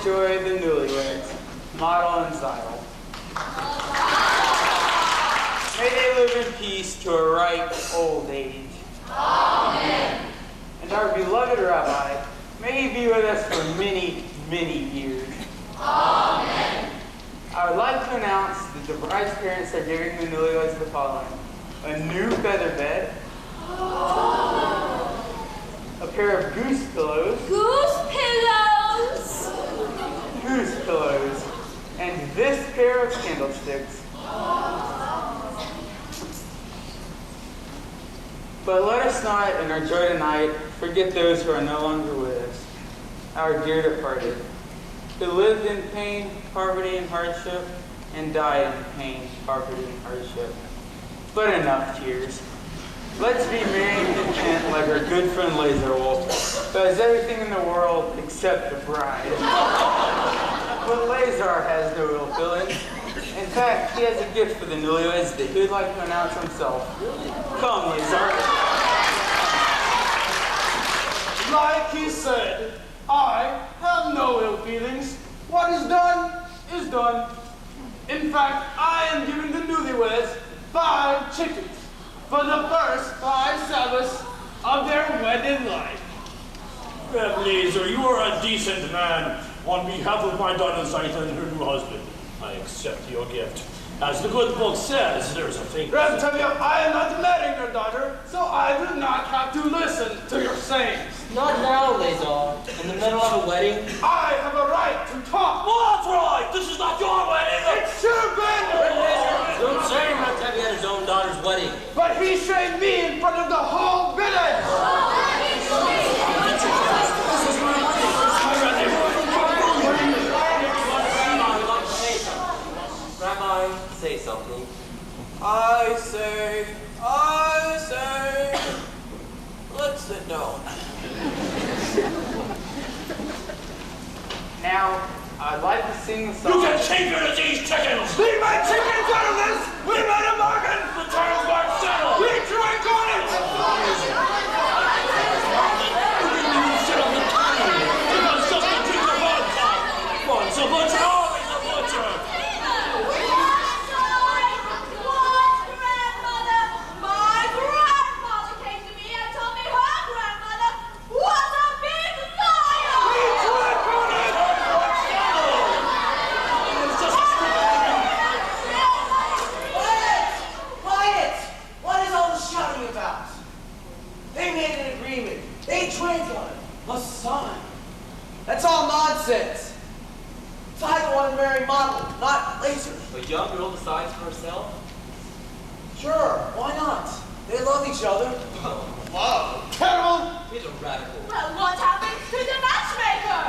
enjoy the newlyweds, Model and Zidle. May they live in peace to a ripe old age. Amen. And our beloved Rabbi, may he be with us for many, many years. Amen. I would like to announce that the bride's parents are giving the newlyweds the following: a new feather bed, a pair of goose pillows, and this pair of candlesticks. But let us not, in our joy tonight, forget those who are no longer with us, our dear departed, who lived in pain, poverty, and hardship, and died in pain, poverty, and hardship. But enough tears. Let's be merry and content like our good friend Lazarwolf, who has everything in the world except the bride. But Lazar has no ill feelings. In fact, he has a gift for the newlyweds that he would like to announce himself. Come, Lazar. Like he said, I have no ill feelings. What is done is done. In fact, I am giving the newlyweds 5 chickens for the first 5 Sabbaths of their wedded life. Reb Lazar, you are a decent man. On behalf of my daughter Zita and her new husband, I accept your gift. As the good book says, there's a thing. Reb Tavia, I am not marrying your daughter, so I do not have to listen to your sayings. Not now, Lazar. In the middle of a wedding? I have a right to talk. Well, that's right. This is not your wedding. It should have been. Don't shame Reb Tavia at his own daughter's wedding. But he shamed me in front of the whole village. Rabbi, say something. I say, let's sit down. Now, I'd like to sing the song. You can keep your disease chickens. Leave my chickens out of this. We made a bargain. The terms weren't settled. We drank on it. You sit on the table. Because just to keep the blood count. Once a butcher, always a butcher. A son. That's all nonsense. Tavia wanted to marry Model, not Lazar. A young girl decides for herself? Sure, why not? They love each other. Wow, Gerald! He's a radical. Well, what happened to the matchmaker?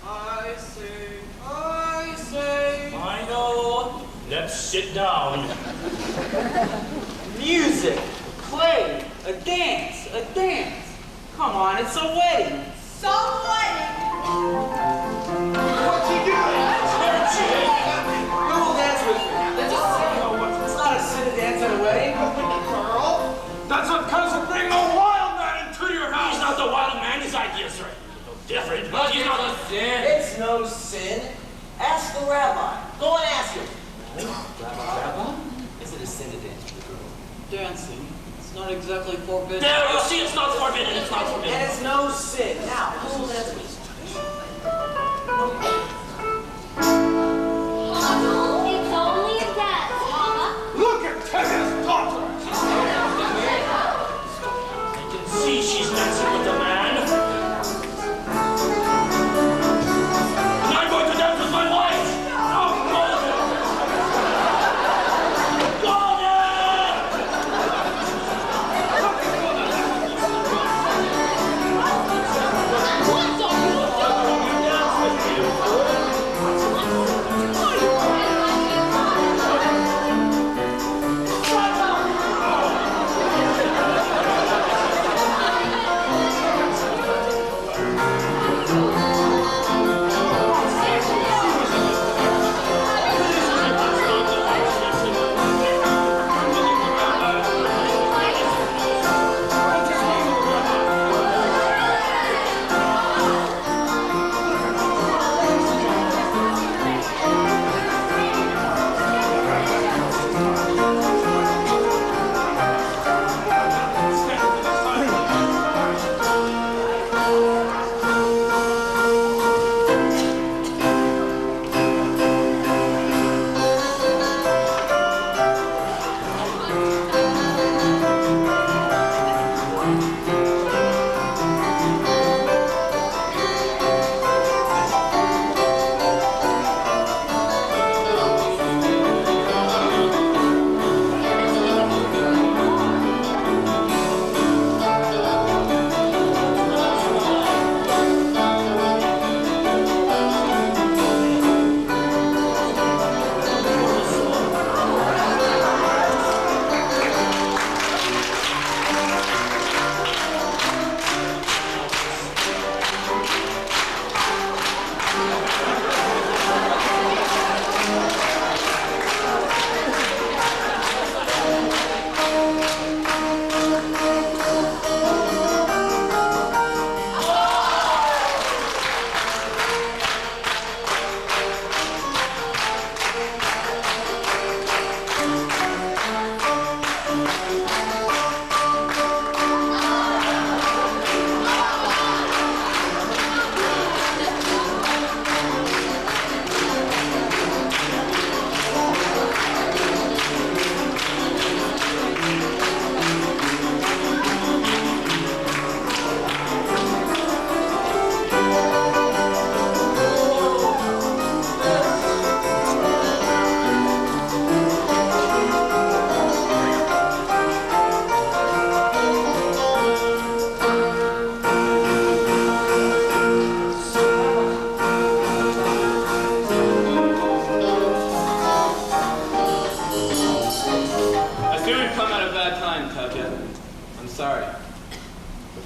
I say. I know. Let's sit down. Music, play, a dance. Come on, it's a wedding. Some wedding. What's he doing? Who will dance with me? It's not a sin to dance at a wedding. Carl, that's what comes of bringing a wild man into your house. He's not the wild man. His ideas are different. But he's not a sin. It's no sin. Ask the rabbi. Go and ask him. Rabbi? Is it a sin to dance with a girl? Dancing. It's not exactly forbidden. There, you see, it's not forbidden. It's not forbidden. And it's no sin. Now, who will dance with me? It's only a dance, Mama. Look at Tavia's daughter. I can see she's dancing with a man. And I'm going to dance with my wife. Oh, Golden! Golden!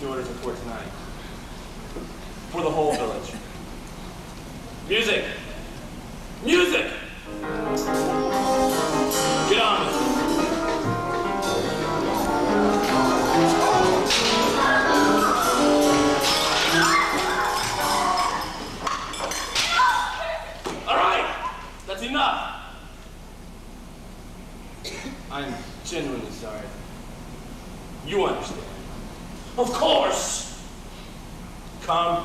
the orders are for tonight. For the whole village. Music! Music! Get on with it. All right, that's enough. I'm genuinely sorry. You understand. Of course. Come.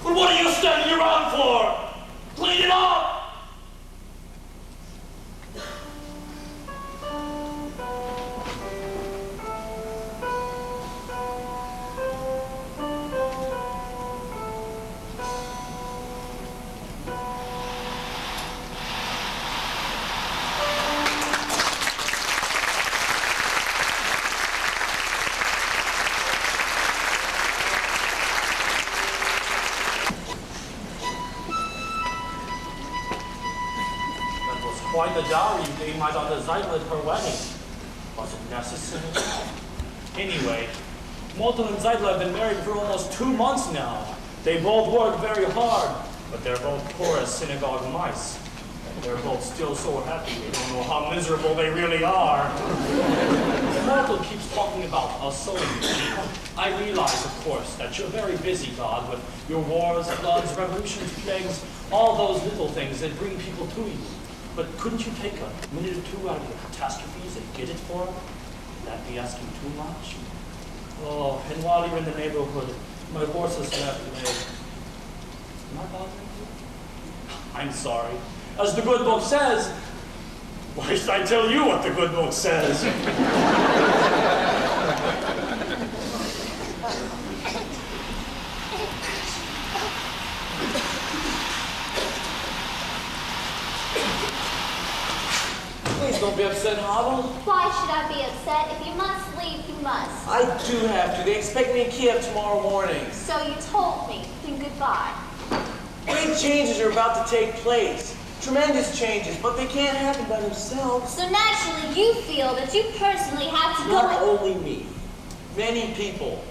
Well, what are you standing around for? Clean it up! Quite the dowry you gave my daughter Zyla at her wedding. Was it necessary? Anyway, Molten and Zyla have been married for almost 2 months now. They both work very hard, but they're both poor as synagogue mice. And they're both still so happy they don't know how miserable they really are. Molten keeps talking about us sewing. I realize, of course, that you're very busy, God, with your wars, floods, revolutions, plagues, all those little things that bring people to you. But couldn't you take a minute or two out of your catastrophes and get it for them? Would that be asking too much? Oh, and while you're in the neighborhood, my horses left today. Am I bothering you? I'm sorry. As the good book says, why should I tell you what the good book says? Please don't be upset, Hoddle. Why should I be upset? If you must leave, you must. I do have to. They expect me in Kiev tomorrow morning. So you told me. Then goodbye. Great changes are about to take place. Tremendous changes, but they can't happen by themselves. So naturally, you feel that you personally have to go. Not only me. Many people.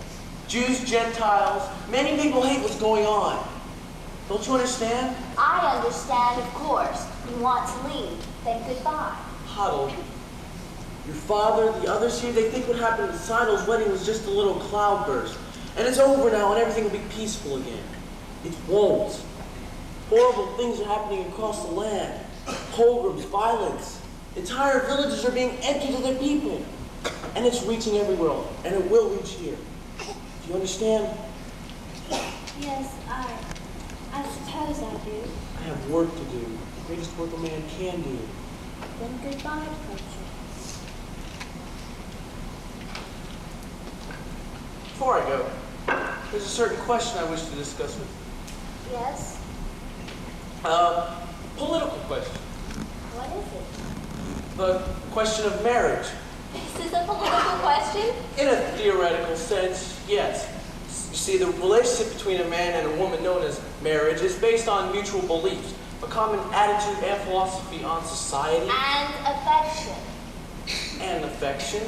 Jews, Gentiles. Many people hate what's going on. Don't you understand? I understand, of course. You want to leave. Then goodbye. Huddle. Your father, the others here, they think what happened at Seidel's wedding was just a little cloudburst. And it's over now and everything will be peaceful again. It won't. Horrible things are happening across the land. Pogroms, violence. Entire villages are being emptied of their people. And it's reaching everywhere, and it will reach here. Do you understand? Yes, I suppose I do. I have work to do. The greatest work a man can do. Then goodbye, preacher. Before I go, there's a certain question I wish to discuss with you. Yes? Political question. What is it? The question of marriage. Is this a political question? In a theoretical sense, yes. You see, the relationship between a man and a woman known as marriage is based on mutual beliefs, a common attitude and philosophy on society. And affection. And affection.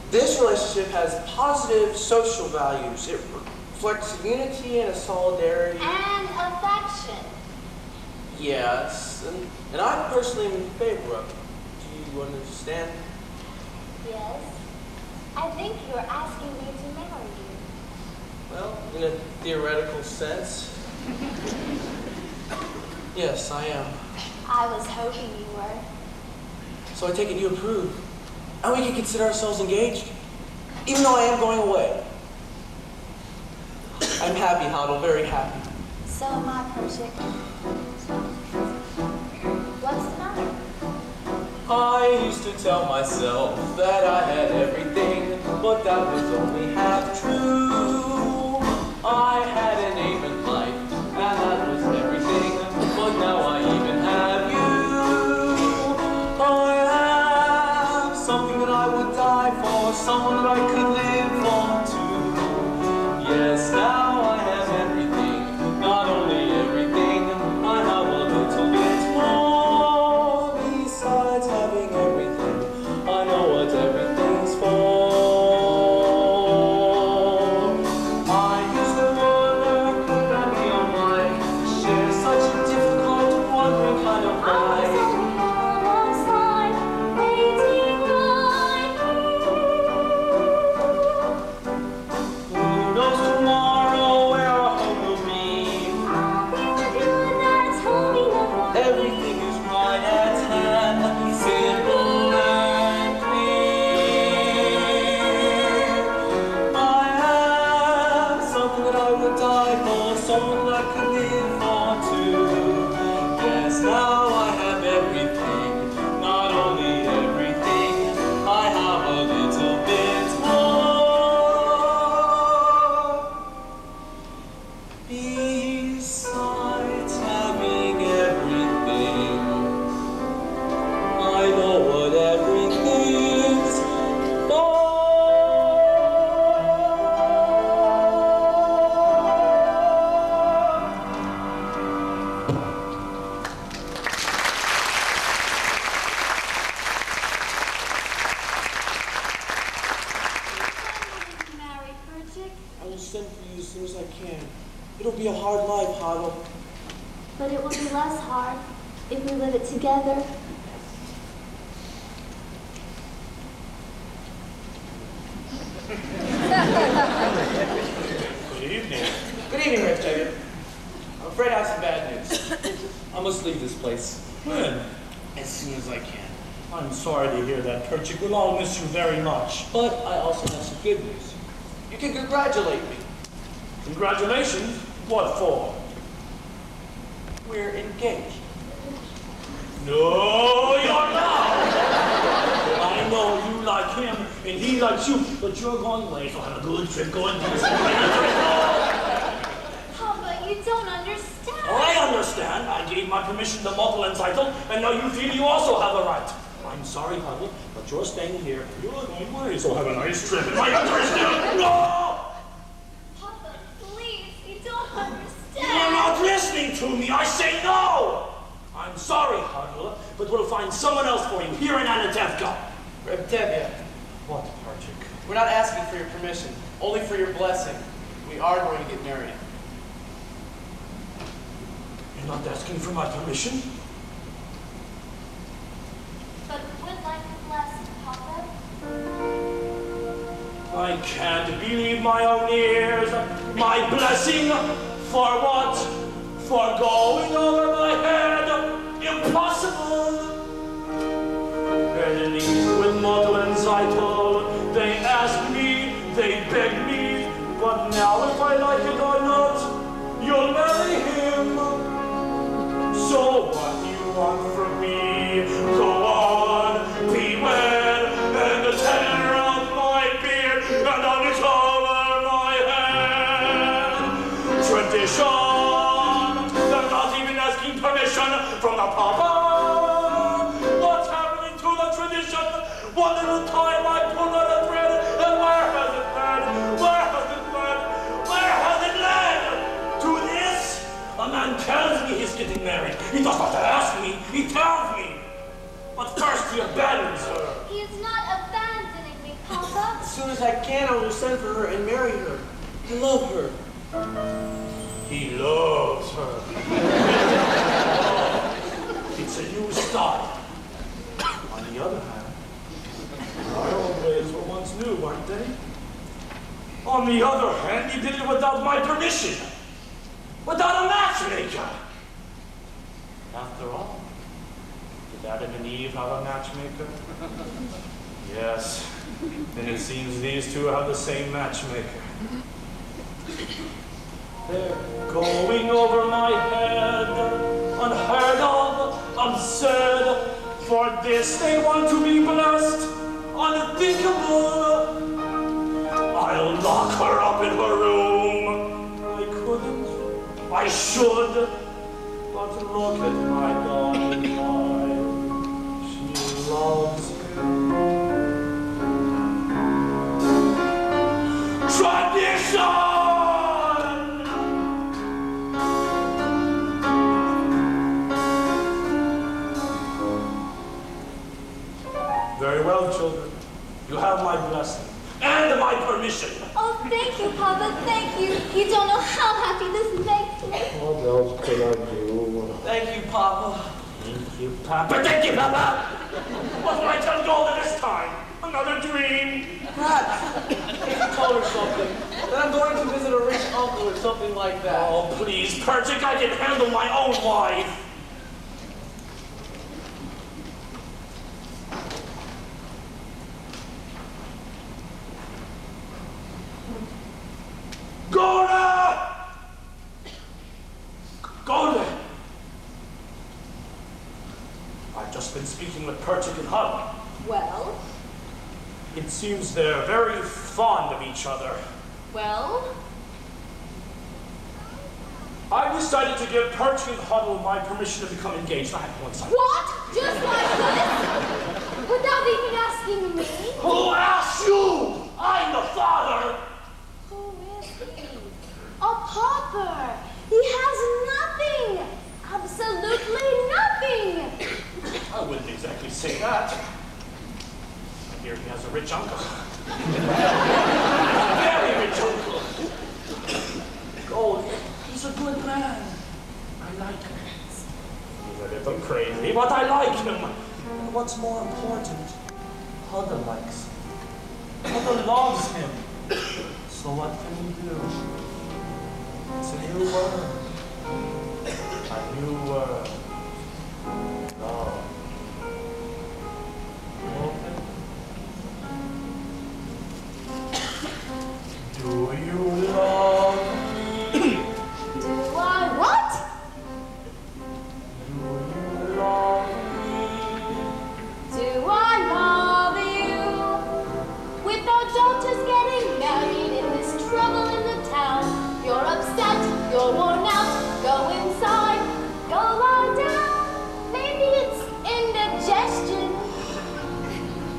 This relationship has positive social values. It reflects unity and a solidarity. And affection. Yes, and I personally am in favor of it. Do you understand? Yes. I think you're asking me to marry you. Well, in a theoretical sense. Yes, I am. I was hoping you were. So I take it you approve. And we can consider ourselves engaged, even though I am going away. I'm happy, Hoddle, very happy. So am I, Project. What's the matter? I used to tell myself that I had everything, but that was only half true. I had an aim in life, and that was everything, but now I even have you. I have something that I would die for, someone that I could live on to. Yes, now I have everything, not only everything, I have a little bit more. Besides having everything, I know what everything's for. I used to wonder, could I be alright? Share such a difficult, wondering kind of life. Everything is right at hand, simple and clear. I have something that I would die for, someone that I could live for too. Yes, now I have everything, not only everything, I have a little bit more. Besides having everything, I know what everything's for. Marry, Perchik. I will send for you as soon as I can. It'll be a hard life, Hado. But it will be less hard if we live it together. Good evening. Good evening, Red Jacket. I'm afraid I have some bad news. I must leave this place When? as soon as I can. I'm sorry to hear that, Perchik. We'll all miss you very much. But I also have some good news. You can congratulate me. Congratulations. What for? We're engaged. No, you're not. I know you like him and he likes you, but you're going away, so have a good trip going to Papa, you don't understand. I understand. I gave my permission to multiple entitle, and now you feel you also have a right. I'm sorry, Huddle, but you're staying here. You're going away, so have a nice trip. Am I understand? No! Papa, please, you don't understand. You're not listening to me. I say no. I'm sorry, Huddle, but we'll find someone else for you here in Anatevka. Reb Tavia, What, Perchik? we're not asking for your permission, only for your blessing. We are going to get married. You're not asking for my permission? But would like to bless Papa. I can't believe my own ears. My blessing for what? For going over my head? Impossible. Enemies with model and title, they ask me, they beg me, but now if I like it or not, you'll marry him. So what do you want from me? Go on, be wed, and the tenor of my beard, and on it over my head. Tradition, they're not even asking permission from the Papa. What's happening to the tradition? One little time I pull out a thread, and where has it led? Where has it led? Where has it led? To this? A man tells me he's getting married. He does not ask me, he tells me. But first he abandons her. He is not abandoning me, Papa. As soon as I can, I will send for her and marry her. I love her. He loves her. It's a new style. On the other hand, our old ways were once new, weren't they? On the other hand, you did it without my permission. Without a matchmaker. After all, did Adam and Eve have a matchmaker? Yes. Then it seems these two have the same matchmaker. They're going over my head, unheard of, absurd. For this they want to be blessed, unthinkable. I'll lock her up in her room. I couldn't, I should, but look at my darling child. She loves him. beloved children, you have my blessing and my permission. Oh, thank you, Papa, thank you. You don't know how happy this makes me. What else could I do? Thank you, Papa. Thank you, Papa. Thank you, Papa. What will I tell Golden this time? Another dream? Perhaps if you told her something, that I'm going to visit a rich uncle or something like that. Oh, please, Perchik, I can handle my own wife. Golden! Golden! I've just been speaking with Perchik and Hub. Well? It seems they're very fond of each other. Well? I've decided to give Perchik and Huddle my permission to become engaged. I have one side. What? Just like this? Without even asking me? Who asked you? I'm the father. Who is he? A pauper. He has nothing. Absolutely nothing. I wouldn't exactly say that. I hear he has a rich uncle. Very rich uncle. Gold, he's a good man. I like him. He's a little crazy, but I like him. And what's more important, Huddle likes him. Huddle loves him. So what can we do? It's a new world. A new world. Love. Do you love me? Do I what? Do you love me? Do I love you? With our daughters getting married in this trouble in the town, you're upset, you're worn out, go inside, go lie down. Maybe it's indigestion.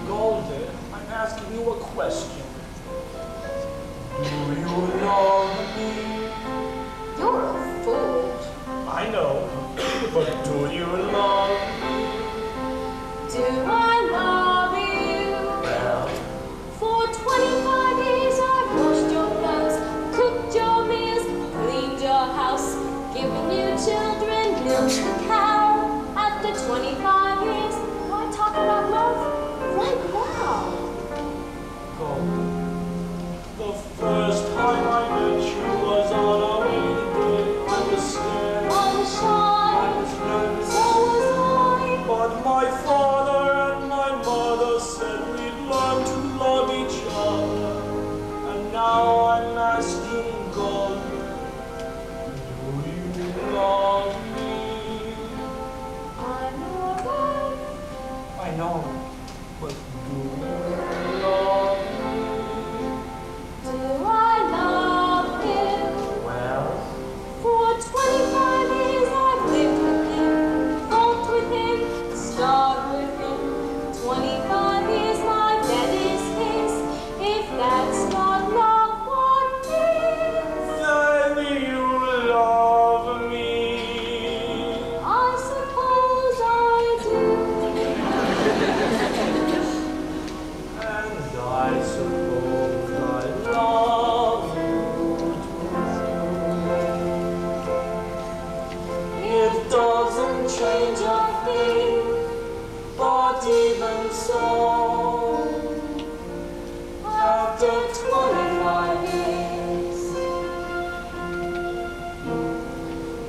Golden, I'm asking you a question. Do you love me? You're a fool. I know, but do you love me? Do I love you? Well, For 25 years I've washed your clothes, cooked your meals, cleaned your house, given you children, milked the cow. After 25 years, why talk about love right now? Golden, the first time I met you was on a rainy day. I was scared. I was shy, I was nervous. so was I. But my father and my mother said we'd learn to love each other. And now I'm asking Golden, do you love me? I'm your wife. I know, but do you love me? Do I love you? Well, For 25 years I've lived with him, fought with him, starved with him. 25 years my bed is his. If that's not love, what is? then you love me. I suppose I do. And I suppose I love you too. It doesn't change a thing, but even so, after 25 years,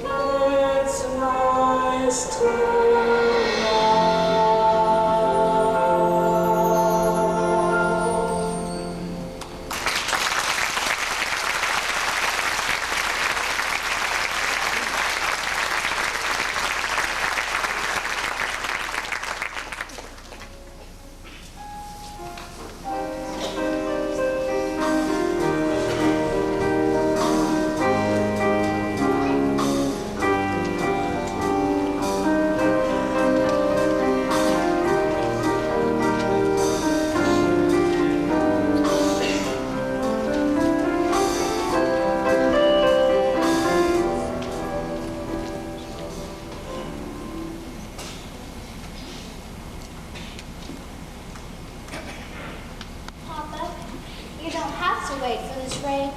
it's nice to know. wait for the train?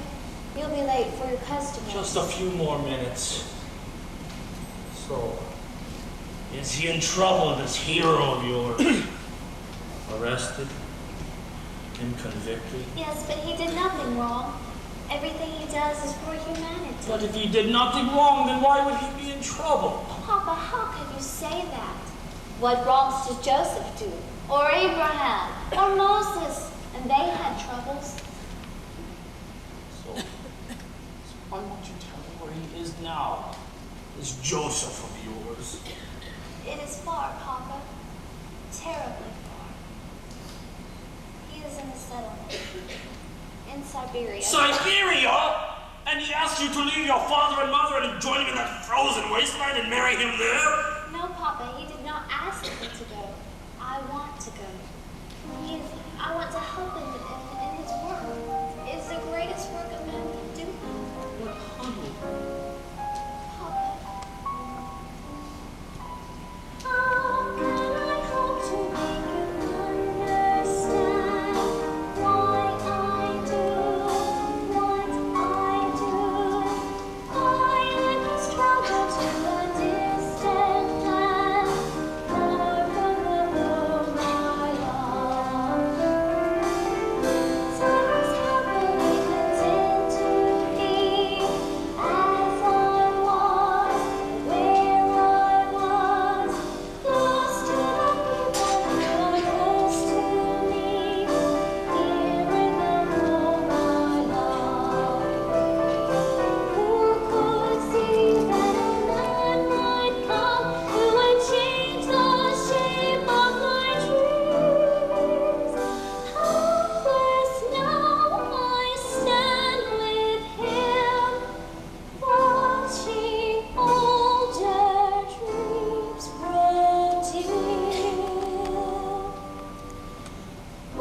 You'll be late for your customers. Just a few more minutes. So, is he in trouble, this hero of yours? Arrested? And convicted? Yes, but he did nothing wrong. Everything he does is for humanity. But if he did nothing wrong, then why would he be in trouble? Papa, how can you say that? What wrongs did Joseph do? Or Abraham? Or Moses? And they had troubles. So why won't you tell me where he is now? This Joseph of yours. It is far, Papa. Terribly far. He is in the settlement. In Siberia. Siberia? And he asked you to leave your father and mother and join him in that frozen wasteland and marry him there? No, Papa, he did not ask me to go. I want to go. I want to help him in his work. It is the greatest work a man can do. What humble. Papa. How can I hope to make you understand why I do what I do? I must travel to a distant land, far from the home I love. So I was happily content to be as I was, where I was, close to the people who are close to me, here in the home I love. Who could see that a man might come who would change the shape of my dreams? Helpless now I stand with him, watching older dreams grow dim.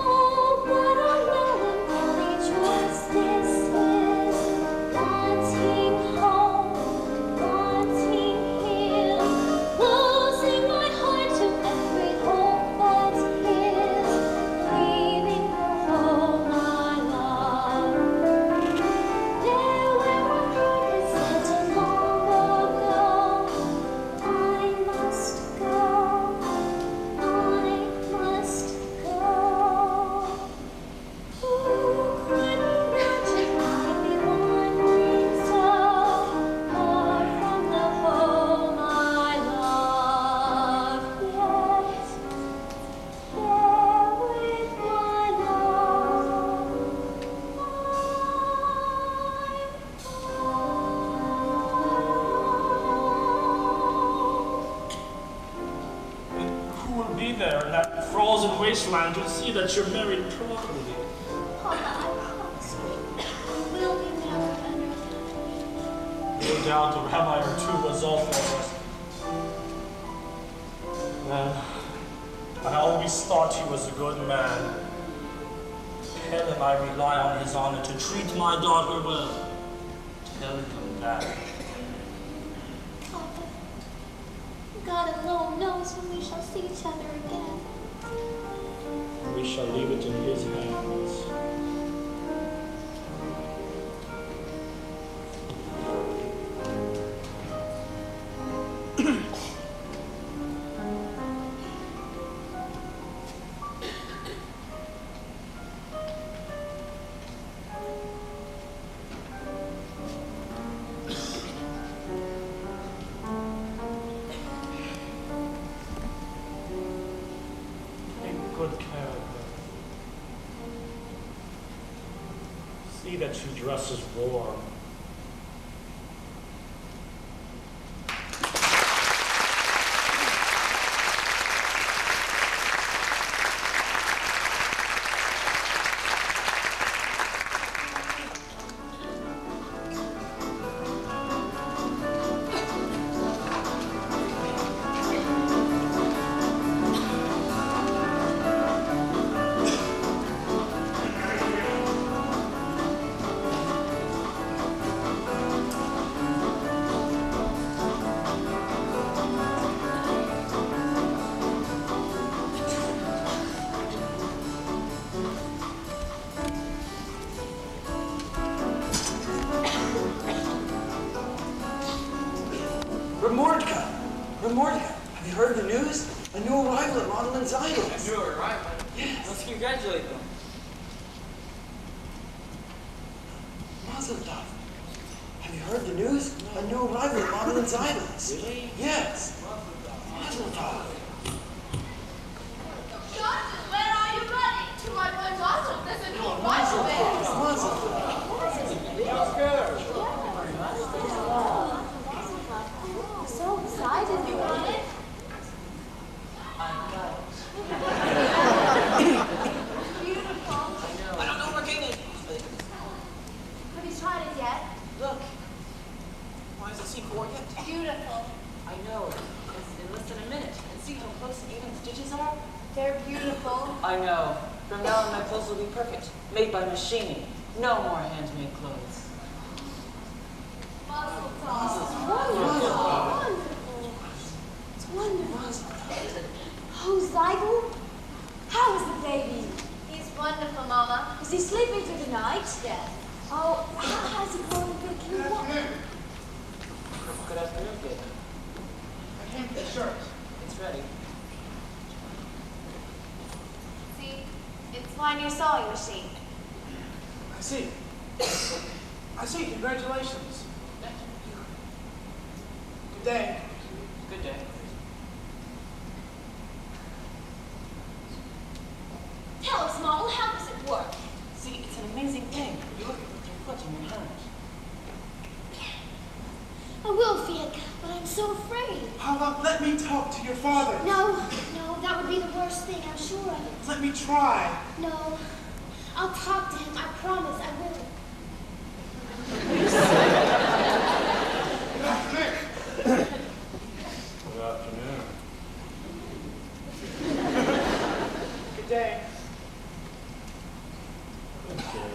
Oh, what a melancholy choice this is, wanting home, wanting him, losing my heart to every hope but his, leaving the home I love. There where my heart is set long ago, I must go, I must go. Who could imagine I'd be wandering so far from the home I love? Yet, there with my love, Who will be there in that frozen wasteland to see that you're married properly? Papa, I promise you, we will be married under No doubt a rabbi or two was all for us. Well, I always thought he was a good man. Tell him I rely on his honor to treat my daughter well. Tell him that. Papa. God alone knows when we shall see each other again. We shall leave it in his hands. Take good care of her. See that she dresses warm. One more, Dad. Have you heard the news? A new arrival at Madeleine's Idols. A new arrival? Yes. Let's congratulate them. Mazel tov. Have you heard the news? A new arrival at Madeleine's Idols. Really? Yes. Mazel tov. Johnson, where are you running? To my boy Mazel. There's a new arrival there. Mazel tov. So excited. You want it? Beautiful. I don't know where King is. Have you tried it yet? Look. Why is it Sequoyah? Beautiful. I know. It's in less than a minute. And see how close and even the stitches are? They're beautiful. I know. From now on, my clothes will be perfect. Made by machine. No more handmade clothes. Mazel tov. Wonderful. It's wonderful. Oh, Zygel? How is the baby? He's wonderful, Mama. Is he sleeping through the night? Yes. Oh, how has he grown big? Can you walk? Good afternoon, kid. I came for the shirt. It's ready. See, it's my new sewing machine. I see. I see. Congratulations. Good day. Good day. Tell us, Model, how does it work? See, it's an amazing thing. You look at it with your foot in your hand. I will, Fiedka, but I'm so afraid. How about let me talk to your father? No, that would be the worst thing, I'm sure of it. Let me try. No, I'll talk to him, I promise I will. Good afternoon. Good afternoon. Good day. Okay.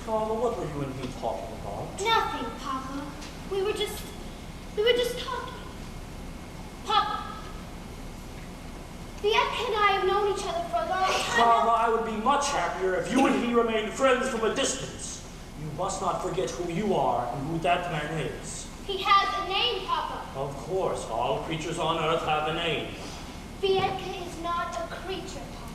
Father, what were you and me talking about? Nothing, Papa. We were just talking. Papa, Fiedka and I have known each other for a long time Father, now. I would be much happier if you and he remained friends from a distance. You must not forget who you are and who that man is. He has a name, Papa. Of course, all creatures on earth have a name. Fiedka is not a creature, Papa.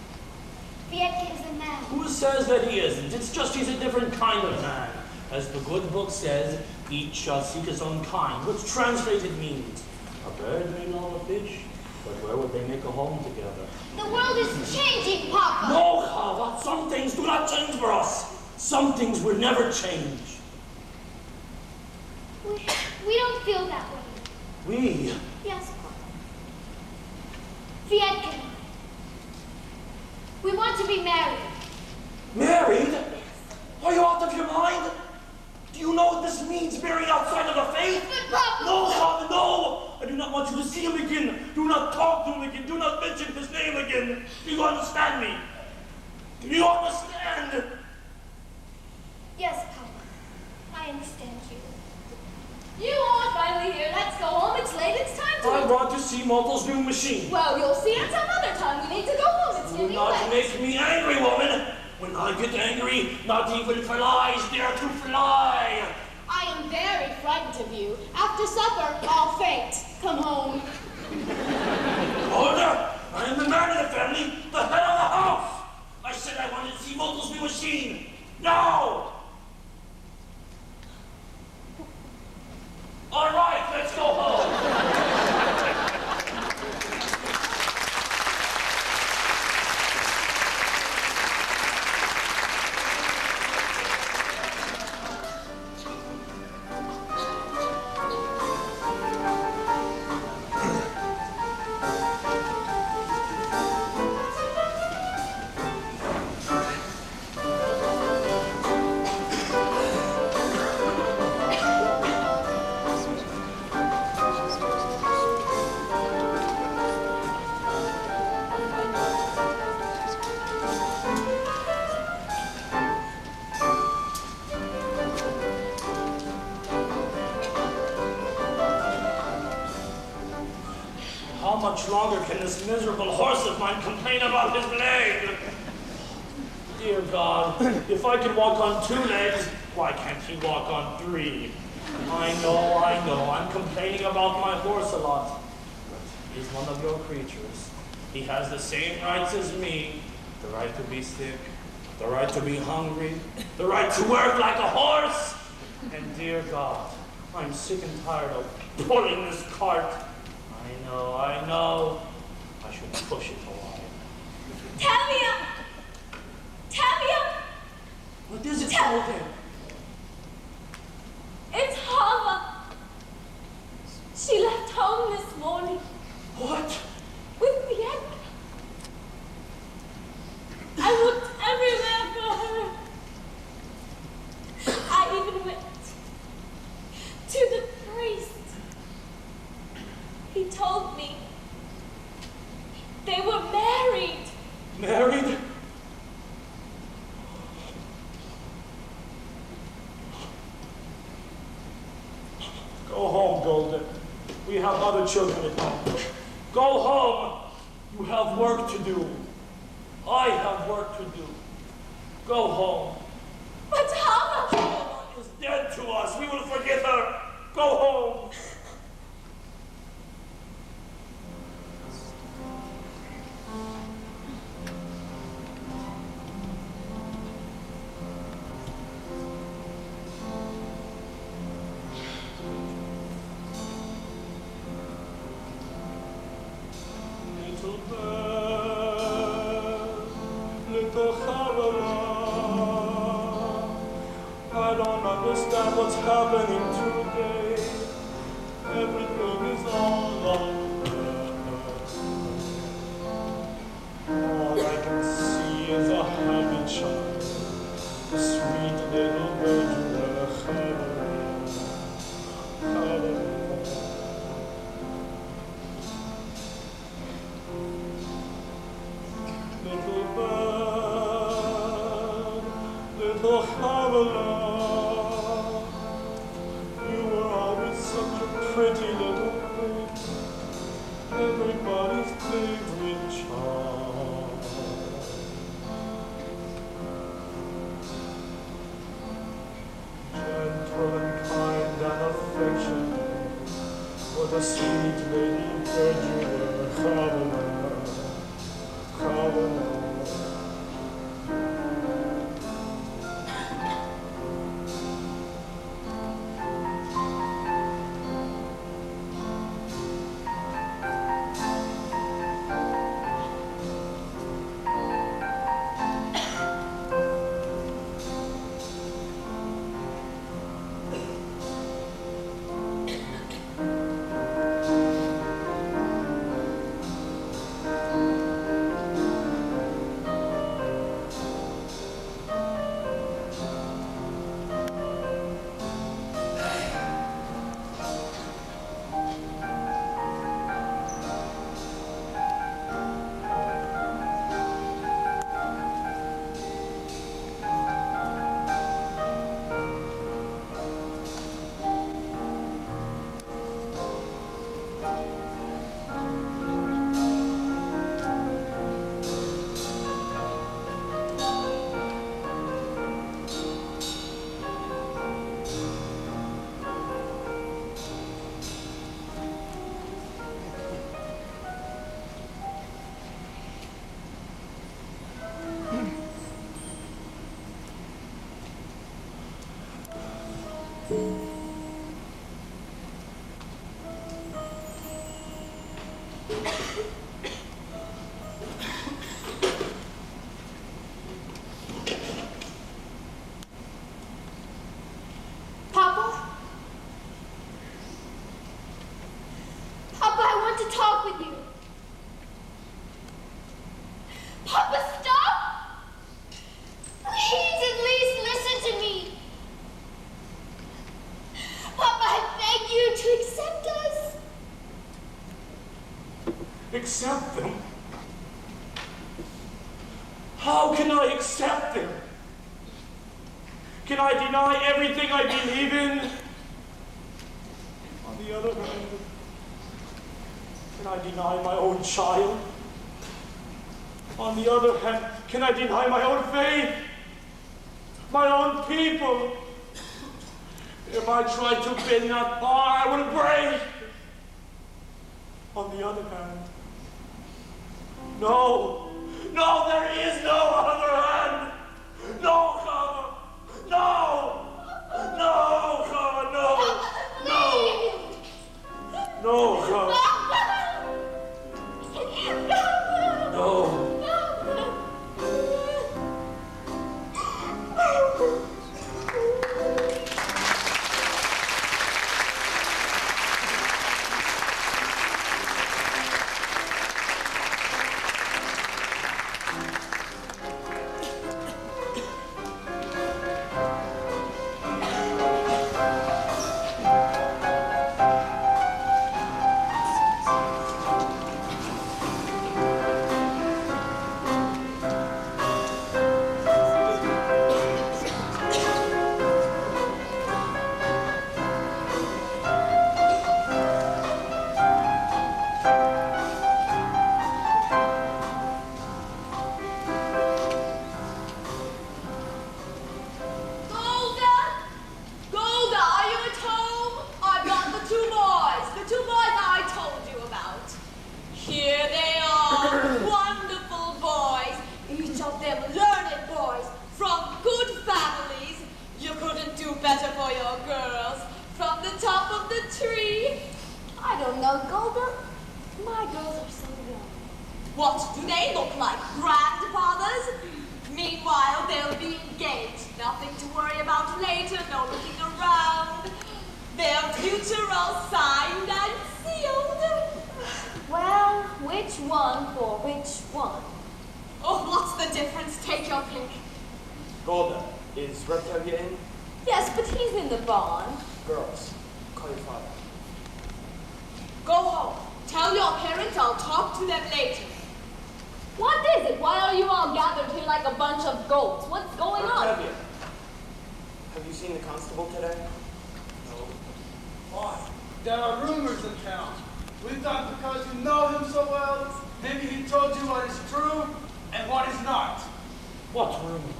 Fiedka is a man. Who says that he isn't? It's just he's a different kind of man. As the good book says, each shall seek his own kind, which translated means, a bird may love a fish, but where would they make a home together? The world is changing, Papa. No, Chava, some things do not change for us. Some things will never change. We don't feel that way. We? Yes, Papa. Fiedka and I. We want to be married. Married? Are you out of your mind? Do you know what this means, married outside of the faith? But Papa! No, Father, no! I do not want you to see him again. Do not talk to him again. Do not mention his name again. Do you understand me? Do you understand? Yes, Papa. I understand you. You are finally here. Let's go home. It's late. It's time to... I want to see Mottle's new machine. Well, you'll see it some other time. We need to go home. It's Do getting not late. make me angry, woman. When I get angry, not even flies dare to fly. I am very frightened of you. After supper, I'll faint. Come home. Order! I am the man of the family, the head of the house. I said I wanted to see Mottle's new machine. Now! All right, let's go home. How much longer can this miserable horse of mine complain about his leg? Dear God, if I can walk on 2 legs, why can't he walk on 3? I know. I'm complaining about my horse a lot. But he's one of your creatures. He has the same rights as me. The right to be sick, the right to be hungry, the right to work like a horse. And dear God, I'm sick and tired of pulling this cart. I know. I should push it away. Tavia! What is it, Golden? It's Hava. She left home this morning. What? With Bianca. I looked everywhere for her. I even went to the priest. He told me they were married. Married? Go home, Golden. We have other children at home. Go home. You have work to do. I have work to do. Go home. But Hava! Hava is dead to us. We will forget her. Go home. I don't understand what's happening today. Everything is all over. All I can see is a happy child, the sweet little virgin. Little bird, little Havilah. Pretty little thing, everybody's favorite child. Gentle and kind and affectionate, for the sweet lady virgin, Havilah, Havilah. Accept them? How can I accept them? Can I deny everything I believe in? On the other hand, can I deny my own child? On the other hand, can I deny my own faith? My own people? If I tried to bend that bar, I would break. On the other hand, no, there is no other hand. No, Cover, no, Cover, no, Cover. No. Tavia in? Yes, but he's in the barn. Girls, call your father. Go home. Tell your parents I'll talk to them later. What is it? Why are you all gathered here like a bunch of goats? What's going on? Tavia, have you seen the constable today? No. Why? There are rumors in town. We thought because you know him so well, maybe he told you what is true and what is not. What rumors?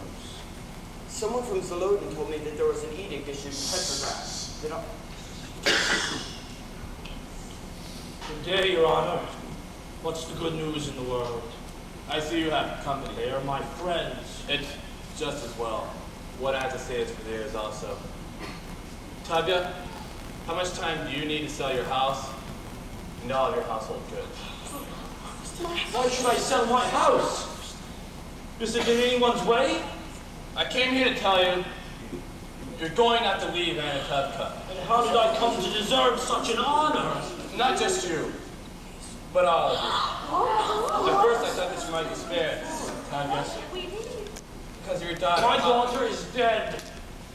Someone from Zolodin told me that there was an edict issued in Petrograd. Good day, Your Honor. What's the good news in the world? I see you have company. They are my friends. It's just as well. What I have to say is for theirs also. Tavia, how much time do you need to sell your house and all of your household goods? Why should I sell my house? Is it in anyone's way? I came here to tell you you're going to have to leave Anatevka. And how did I come to deserve such an honor? Not just you, but all of you. At first I thought that you might be spared, Tavia, because of your daughter. My daughter is dead.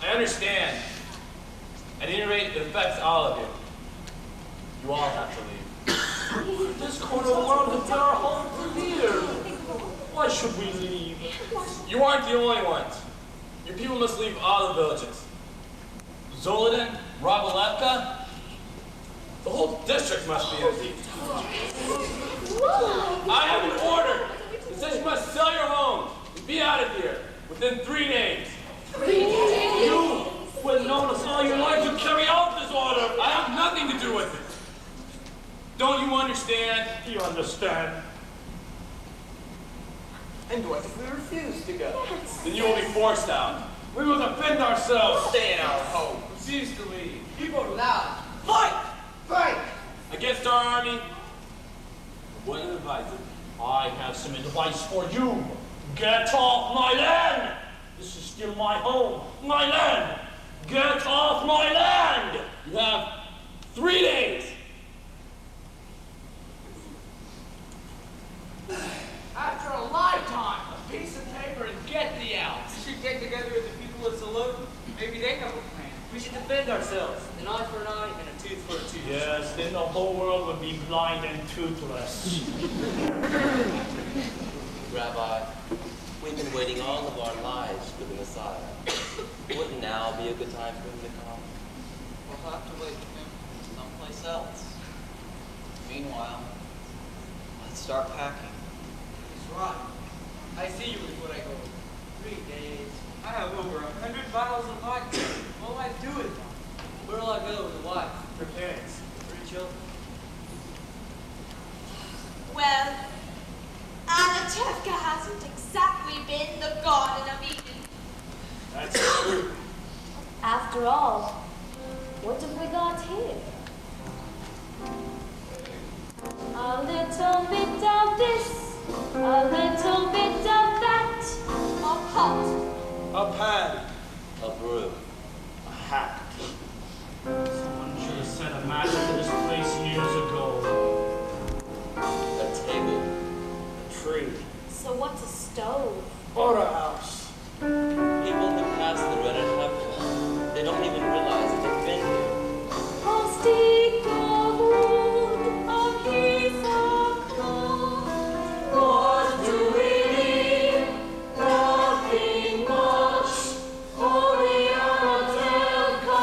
I understand. At any rate, it affects all of you. You all have to leave. This corner of the world has been our home for years. Why should we leave? You aren't the only ones. Your people must leave all the villages. Zolodin, Rabalevka, the whole district must be empty. I have an order that says you must sell your homes and be out of here within 3 days. 3 days? You, who have known us all your life, to carry out this order. I have nothing to do with it. Don't you understand? You understand? And what if we refuse to go? Yes. Then you will be forced out. We will defend ourselves. Stay in our home. Refuse to leave. People loud. Fight! Fight! Against our army, what advice? I have some advice for you. Get off my land! This is still my home, my land! Get off my land! You have 3 days. After a lifetime, a piece of paper and get thee out. We should get together with the people of Zolodin. Maybe they have a plan. We should defend ourselves. An eye for an eye and a tooth for a tooth. Yes, then the whole world would be blind and toothless. Rabbi, we've been waiting all of our lives for the Messiah. Wouldn't now be a good time for him to come? We'll have to wait for him someplace else. Meanwhile, let's start packing. He's right. I see you with what I go. 3 days. I have over 100 bottles of vodka. What will I do with them? Where'll I go with a wife, her parents, 3 children? Well, Anatevka hasn't exactly been the Garden of Eden. That's true. After all, what have we got here? A little bit of this, a little bit of that. A pot. A pan. A broom. A hat. Someone should have set a match to this place years ago. A table. A tree. So what's a stove? Or a house. People who pass the red and have they don't even realize that they've been here. A stick of wood, a piece of cloth. What do we need? Nothing much. Only Anatevka.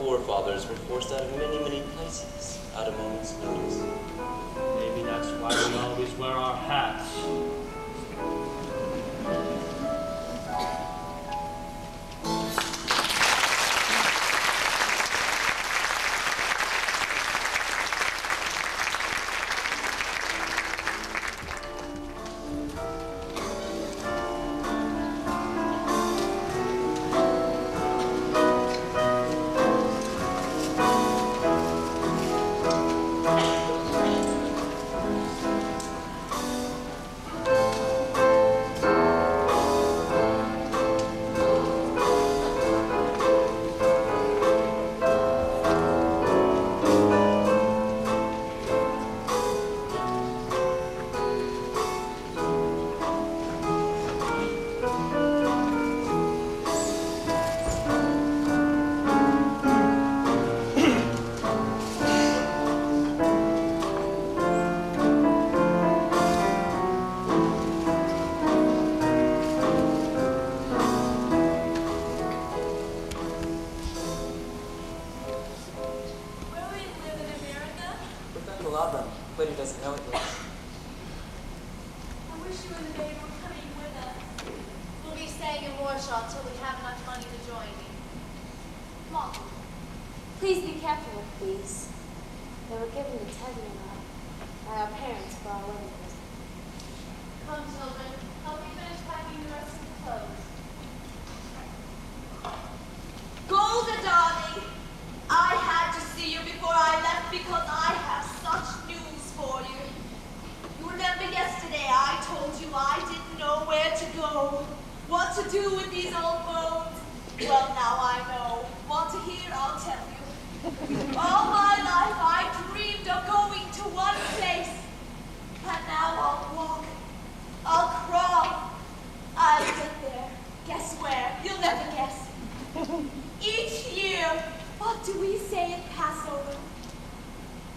forefathers were forced out of many, many places at a moment's notice. Maybe that's why we always wear our hats.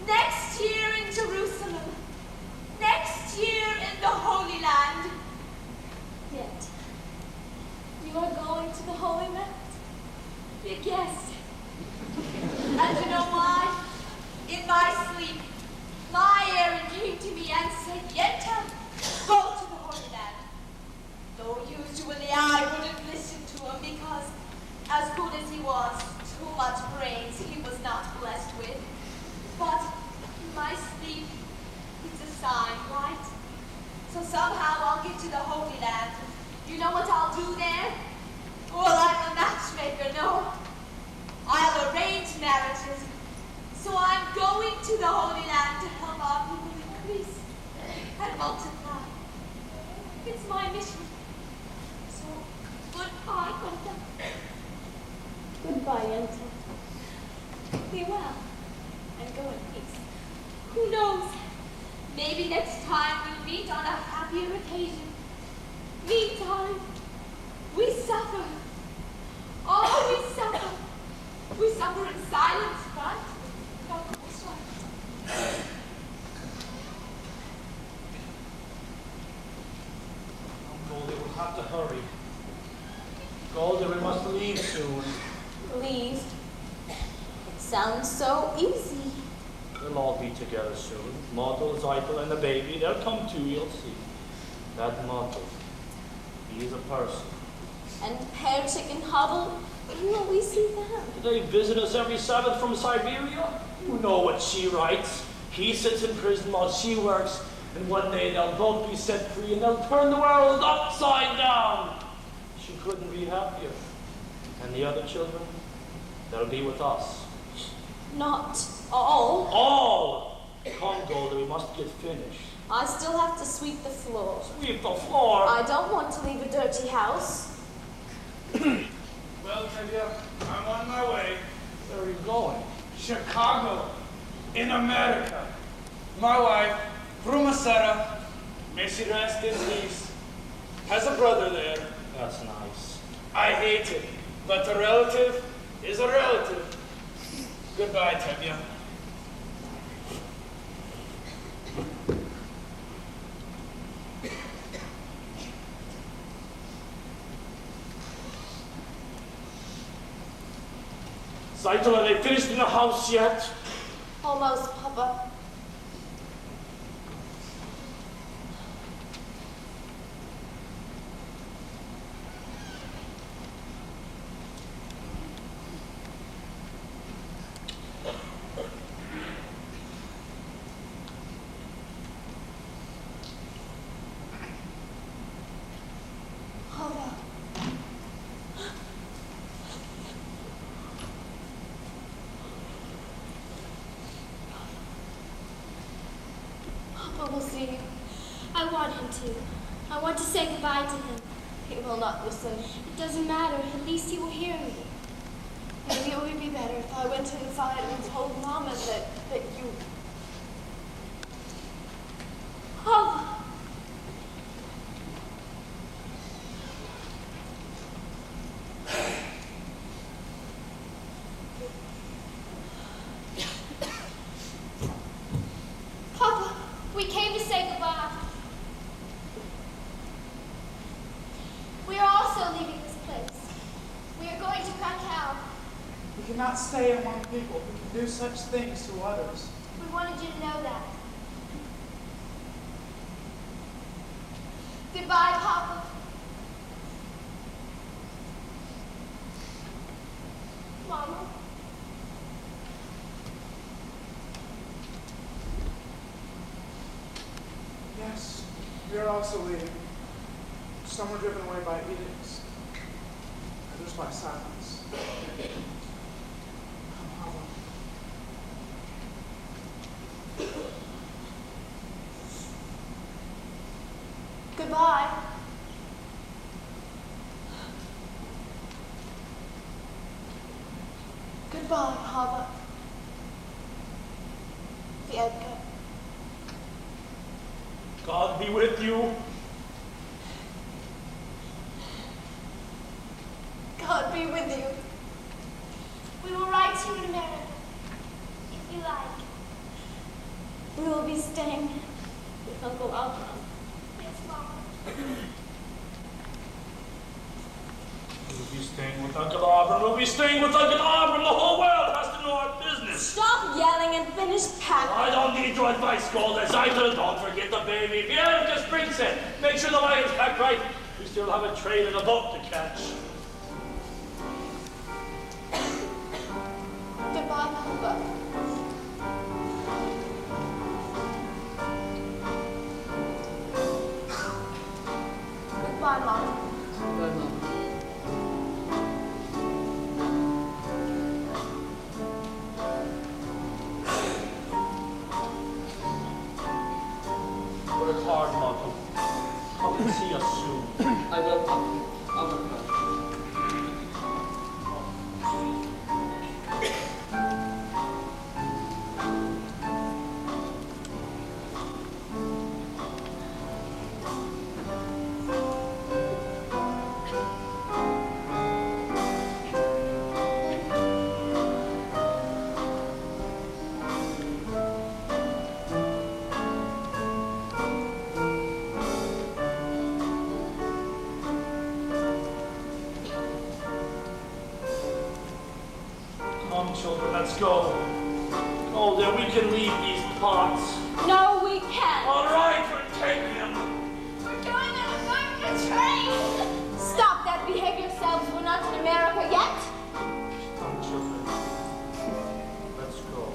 Next year in Jerusalem. Next year You are going to the Holy Land? Be a guest. And you know why? In my sleep, my Aaron came to me and said, Yenta, go to the Holy Land. Though usually I wouldn't listen to him because, as good as he was, too much brains he was not blessed with. But in my sleep, it's a sign, right? So somehow I'll get to the Holy Land. You know what I'll do there? Well, I'm a matchmaker, no. I'll arrange marriages. So I'm going to the Holy Land to help our people increase and multiply. It's my mission. So, goodbye, Yenta. Goodbye, Yenta. Be well, and go in peace. Who knows? Maybe next time we'll meet on a happier occasion. Meantime, we suffer. Oh, we suffer. We suffer in silence, right? Goldie, we'll have to hurry. Goldie, we must leave soon. Leave? It sounds so easy. We'll all be together soon. Motto, Zeitel, and the baby. They'll come too, you'll see. That Motto, he is a person. And Pear Chicken Hubble, will we see them? Do they visit us every Sabbath from Siberia? You know what she writes. He sits in prison while she works, and one day they'll both be set free and they'll turn the world upside down. She couldn't be happier. And the other children, they'll be with us. Not all. All! Come, Golda, we must get finished. I still have to sweep the floor. Sweep the floor? I don't want to leave a dirty house. Well, Tavia, I'm on my way. Where are you going? Chicago, in America. My wife, Frumasera, may she rest in peace, has a brother there. That's nice. I hate it, but a relative is a relative. Goodbye, Tavia. Zeitel, are they finished in the house yet? Almost, Papa. Papa. Papa will see you. I want him to. I want to say goodbye to him. He will not listen. It doesn't matter. At least he will hear me. Maybe it would be better if I went inside and told Mama that you... Papa. Papa, we came to say goodbye. We are also leaving this place. We are going to Krakow. We cannot stay among people who can do such things to others. We wanted you to know that. Goodbye, Papa. Mama. Yes, we are also leaving. Some were driven away by edicts, others by silence. Come, Papa. Goodbye. Goodbye, Papa. The Edgar. God be with you. God be with you. We will write to you in America, if you like. We will be staying with Uncle Alton. Yes, Mama. We'll be staying with Uncle Auburn. We'll be staying with Uncle Auburn. The whole world has to know our business. Stop yelling and finish packing. I don't need your advice, Golders. Either don't forget the baby. If you have to spring set, make sure the wagon's packed right. We still have a train and a boat to catch. Goodbye, Papa. Goodbye, Mom. Goodbye, Mom. Work hard, Malcolm. Come and see us soon. I will, Papa. I will come. Come, children, let's go. Oh, then we can leave these pots. No, we can't. All right, we're taking them. We're going on a market train. Stop that. Behave yourselves. We're not in America yet. Come, children. Let's go.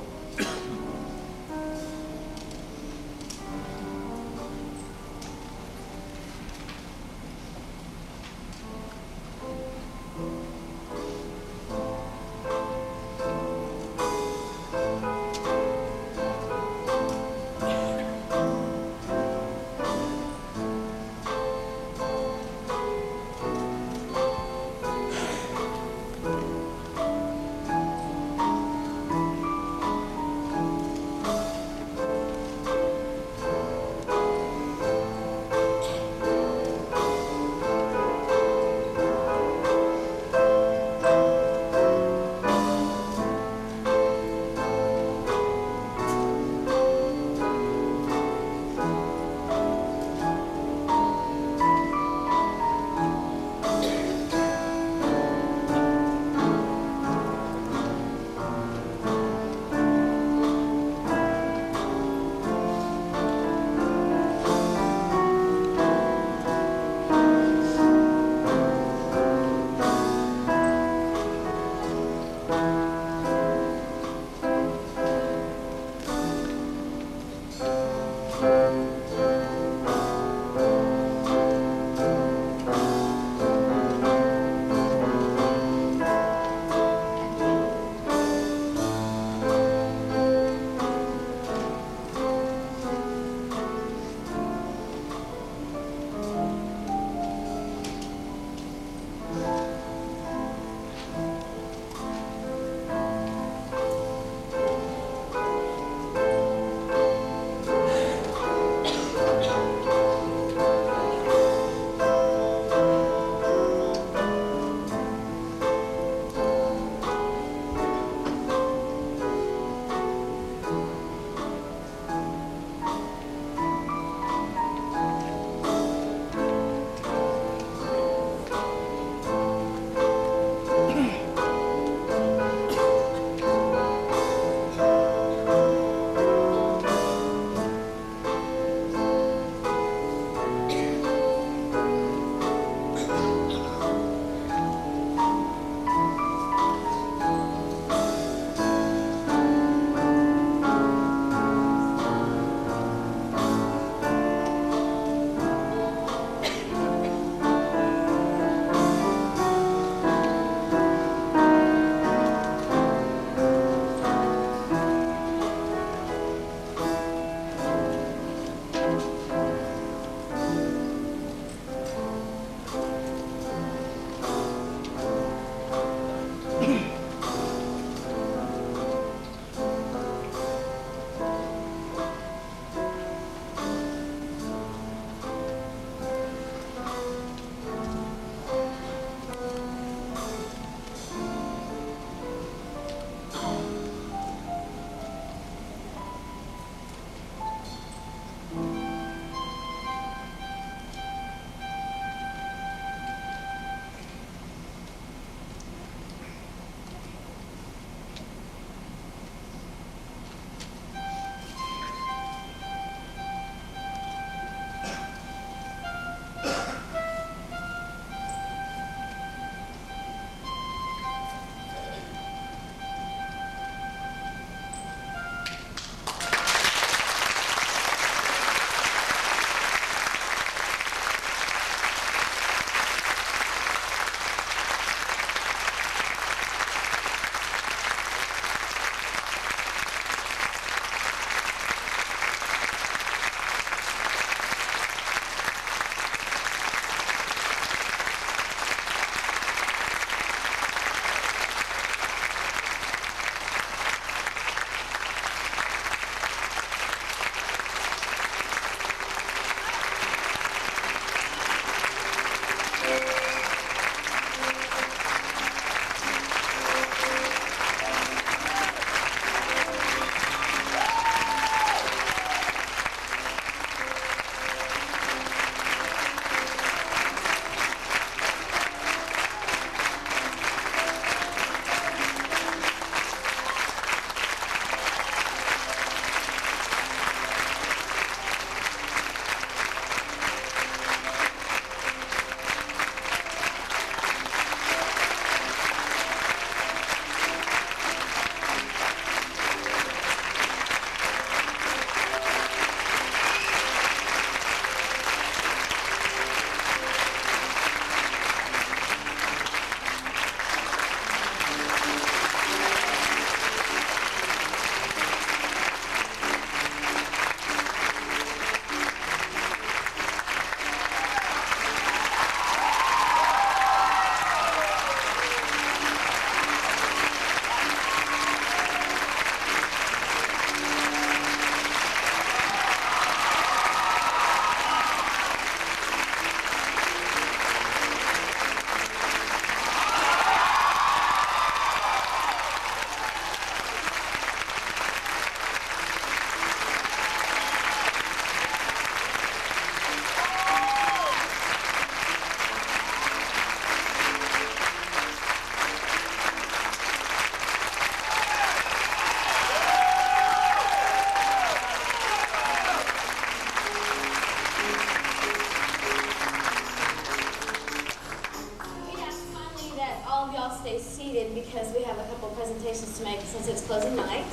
that all of y'all stay seated because we have a couple presentations to make since it's closing night.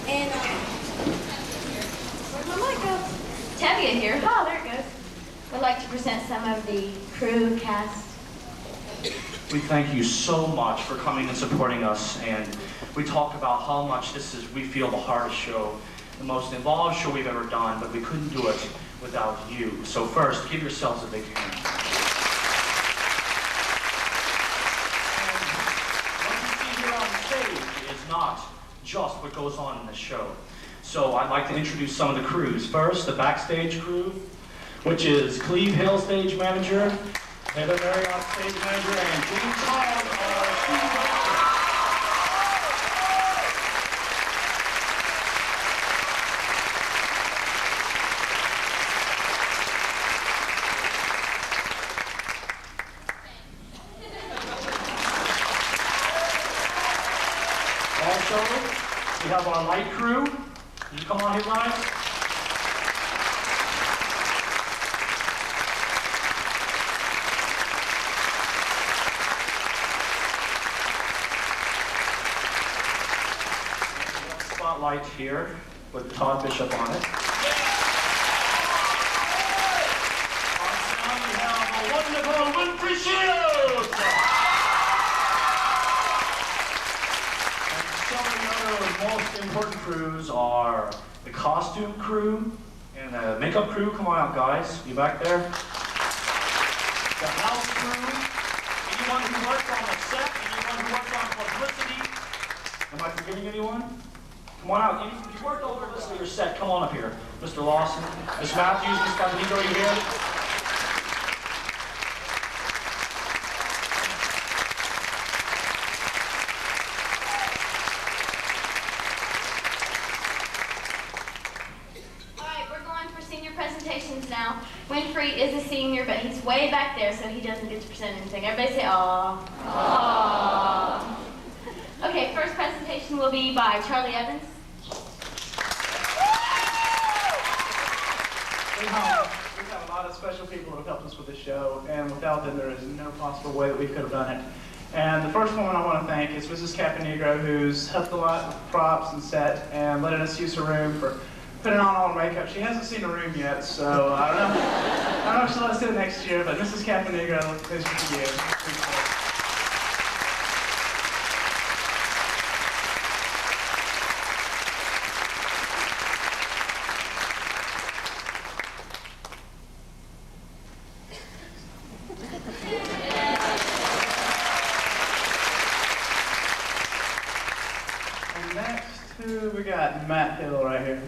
And, where'd my mic go? Tavia here. Oh, there it goes. Would like to present some of the crew cast. We thank you so much for coming and supporting us, and we talk about how much this is, we feel, the hardest show, the most involved show we've ever done, but we couldn't do it without you. So first, give yourselves a big hand. And what you see here on stage is not just what goes on in the show. So I'd like to introduce some of the crews. First, the backstage crew, which is Cleve Hill, stage manager, Heather Marriott, stage manager, and James Child, our stage director. Also, we have our light crew. Can you come on here, guys? Spotlight here with Todd Bishop on it. On sound, we have a wonderful Winfrey Shields. And some of the other most important crews are the costume crew and the makeup crew. Come on out, guys. You back there? The house crew. Anyone who worked on the set, anyone who worked on publicity. Am I forgetting anyone? Come on out. You worked over this of your set. Come on up here. Mr. Lawson, Miss Mathews, Miss Tailor, are you here? All right, we're going for senior presentations now. Winfrey is a senior, but he's way back there, so he doesn't get to present anything. Everybody say, aww. Aww. Okay, first presentation will be by Charlie Evans. We have a lot of special people who have helped us with this show, and without them, there is no possible way that we could have done it. And the first woman I want to thank is Mrs. Caponegro, who's helped a lot with props and set, and letting us use her room for putting on all her makeup. She hasn't seen the room yet, so I don't know if she'll let us do it next year, but Mrs. Caponegro, this is for you. We got Matt Hill right here.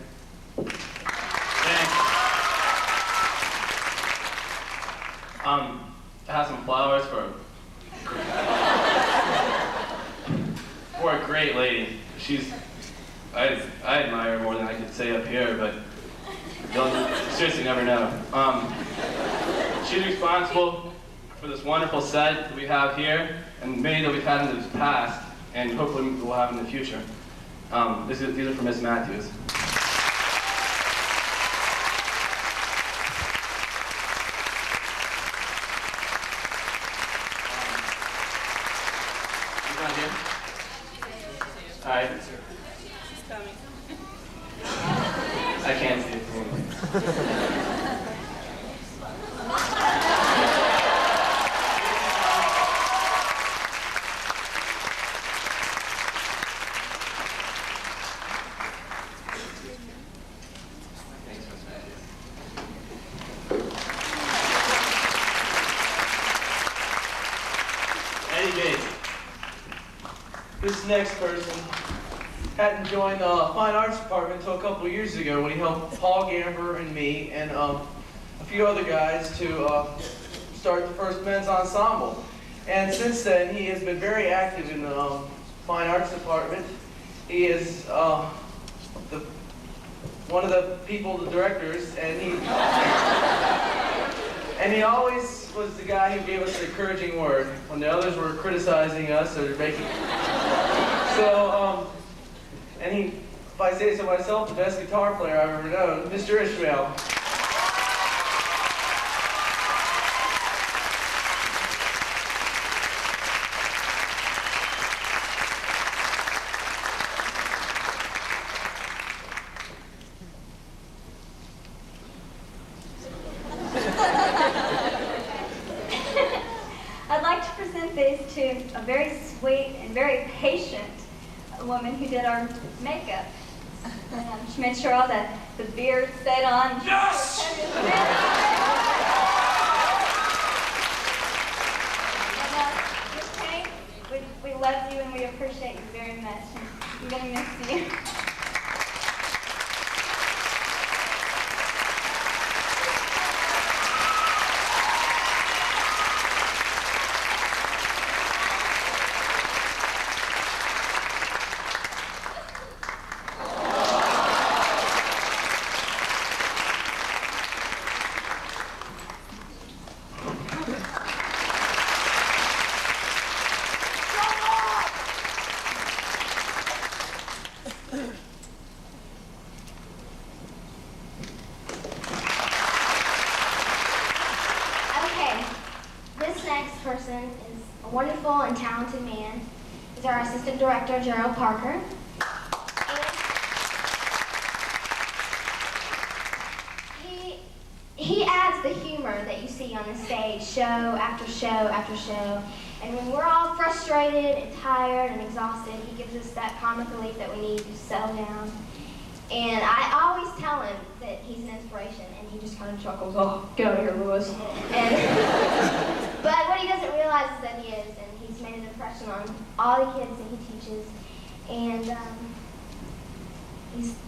I have some flowers for a great lady. I admire her more than I could say up here, but you'll seriously never know. She's responsible for this wonderful set that we have here, and many that we've had in the past, and hopefully we'll have in the future. These are for Miss Mathews. She's not here? All right. She's coming. I can't see it. This next person hadn't joined the Fine Arts Department until a couple of years ago when he helped Paul Gamber and me and a few other guys to start the first men's ensemble. And since then, he has been very active in the Fine Arts Department. He is one of the people, the directors, and he always was the guy who gave us an encouraging word when the others were criticizing us or making. So, and he, if I say so myself, the best guitar player I've ever known, Mr. Ishmael. present this to a very sweet and very patient woman who did our makeup. She made sure all the beard stayed on. Yes! And Miss Kate, we love you and we appreciate you very much. I'm gonna miss you. Wonderful and talented man. He's our assistant director, Gerald Parker. And he adds the humor that you see on the stage, show after show after show. And when we're all frustrated and tired and exhausted, he gives us that comic relief that we need to settle down. And I always tell him that he's an inspiration, and he just kind of chuckles, "Oh, get out of here, Lewis." But what he doesn't realize is that he is, and he's made an impression on all the kids that he teaches. And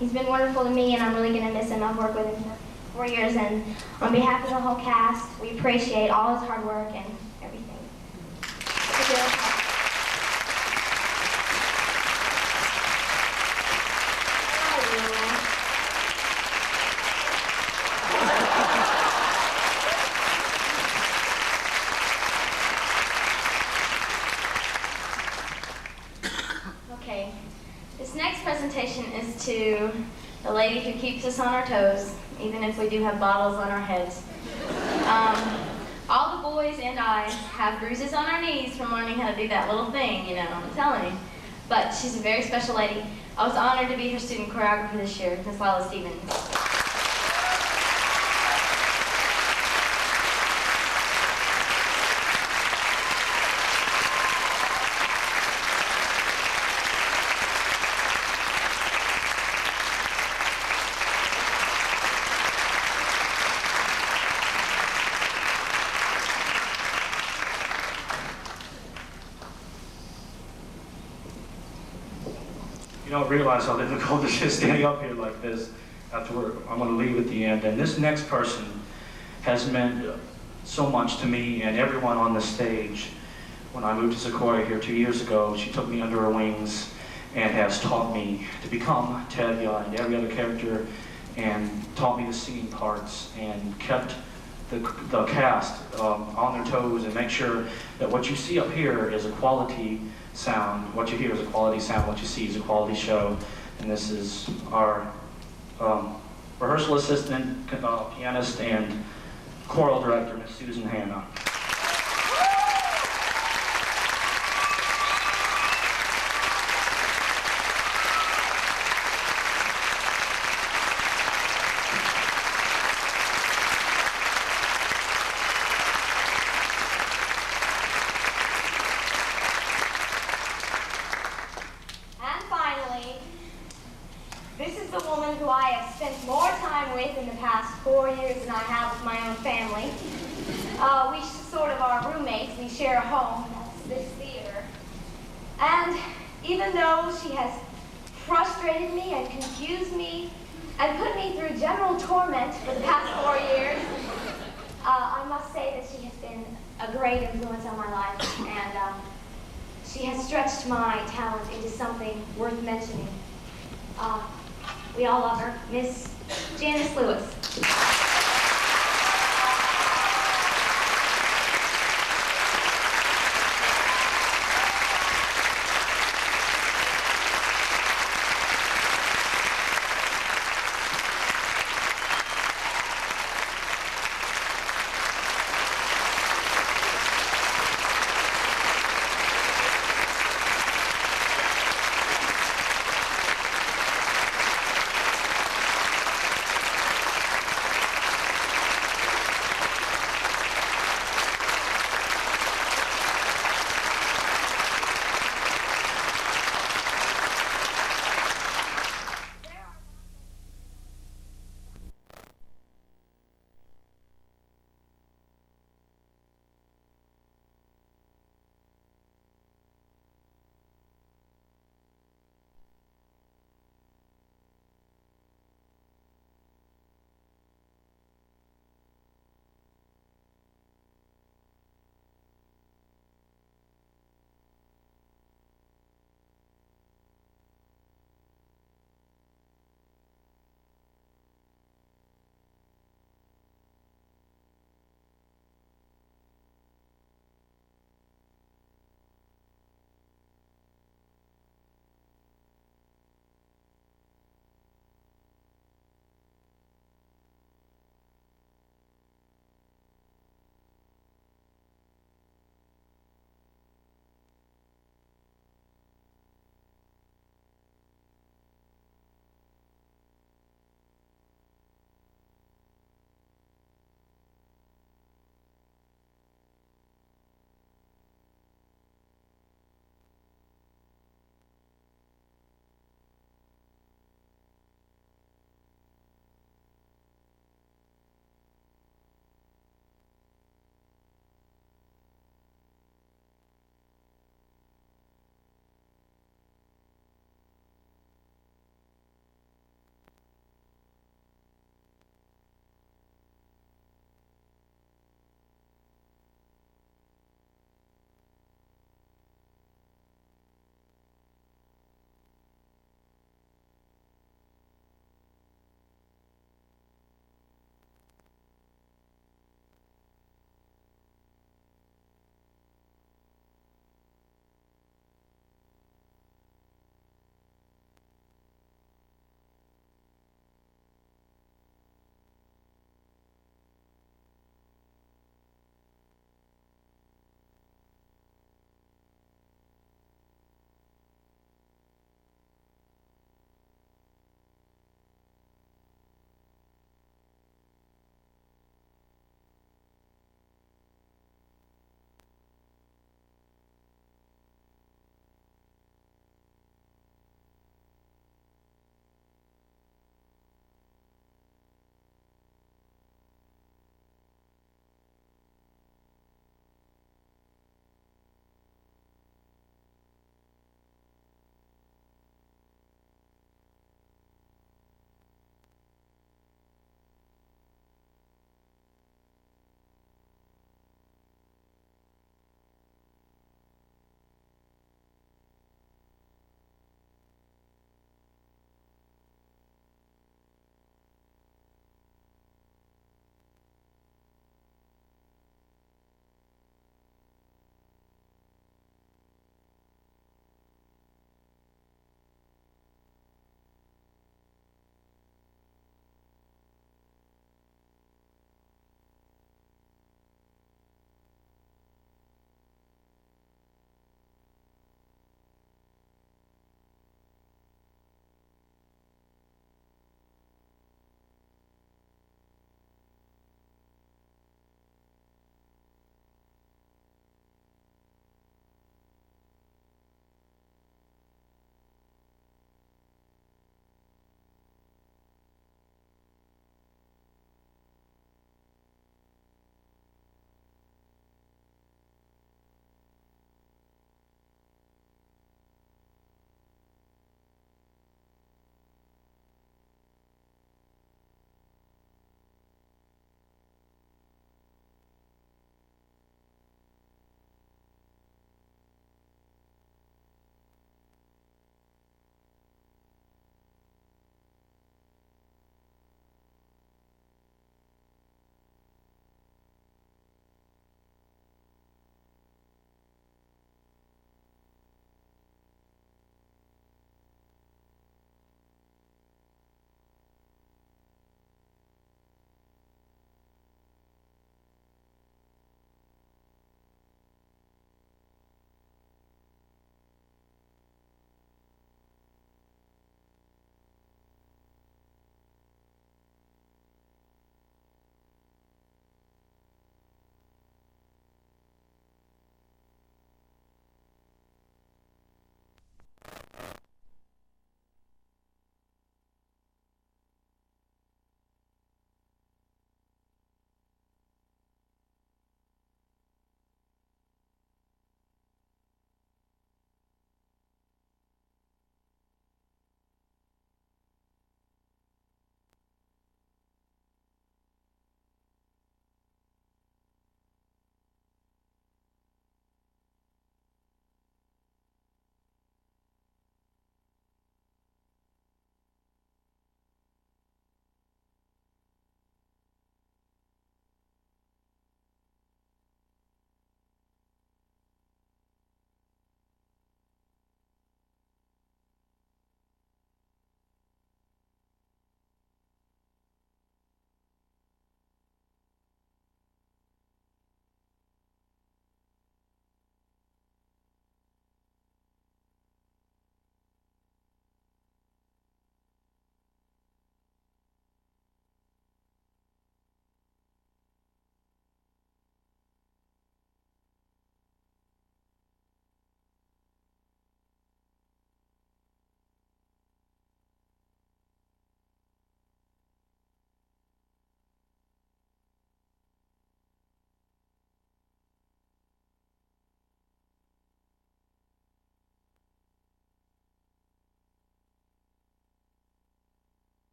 he's been wonderful to me, and I'm really going to miss him. I've worked with him for 4 years, and on behalf of the whole cast, we appreciate all his hard work and everything. Okay, this next presentation is to the lady who keeps us on our toes, even if we do have bottles on our heads. All the boys and I have bruises on our knees from learning how to do that little thing, you know, I'm telling you. But she's a very special lady. I was honored to be her student choreographer this year, Miss Lila Stevens. You don't realize how difficult it is standing up here like this after I'm going to leave at the end. And this next person has meant so much to me and everyone on the stage. When I moved to Sequoyah here 2 years ago, she took me under her wings and has taught me to become Tavia and every other character, and taught me the singing parts and kept the cast on their toes and make sure that what you see up here is a quality sound, what you hear is a quality sound, what you see is a quality show. And this is our rehearsal assistant, pianist, and choral director, Miss Susan Hannah. Who I have spent more time with in the past 4 years than I have with my own family. We sort of are roommates. We share a home. That's this theater. And even though she has frustrated me and confused me and put me through general torment for the past 4 years, I must say that she has been a great influence on my life, and she has stretched my talent into something worth mentioning. We all love her, Miss Janice Lewis.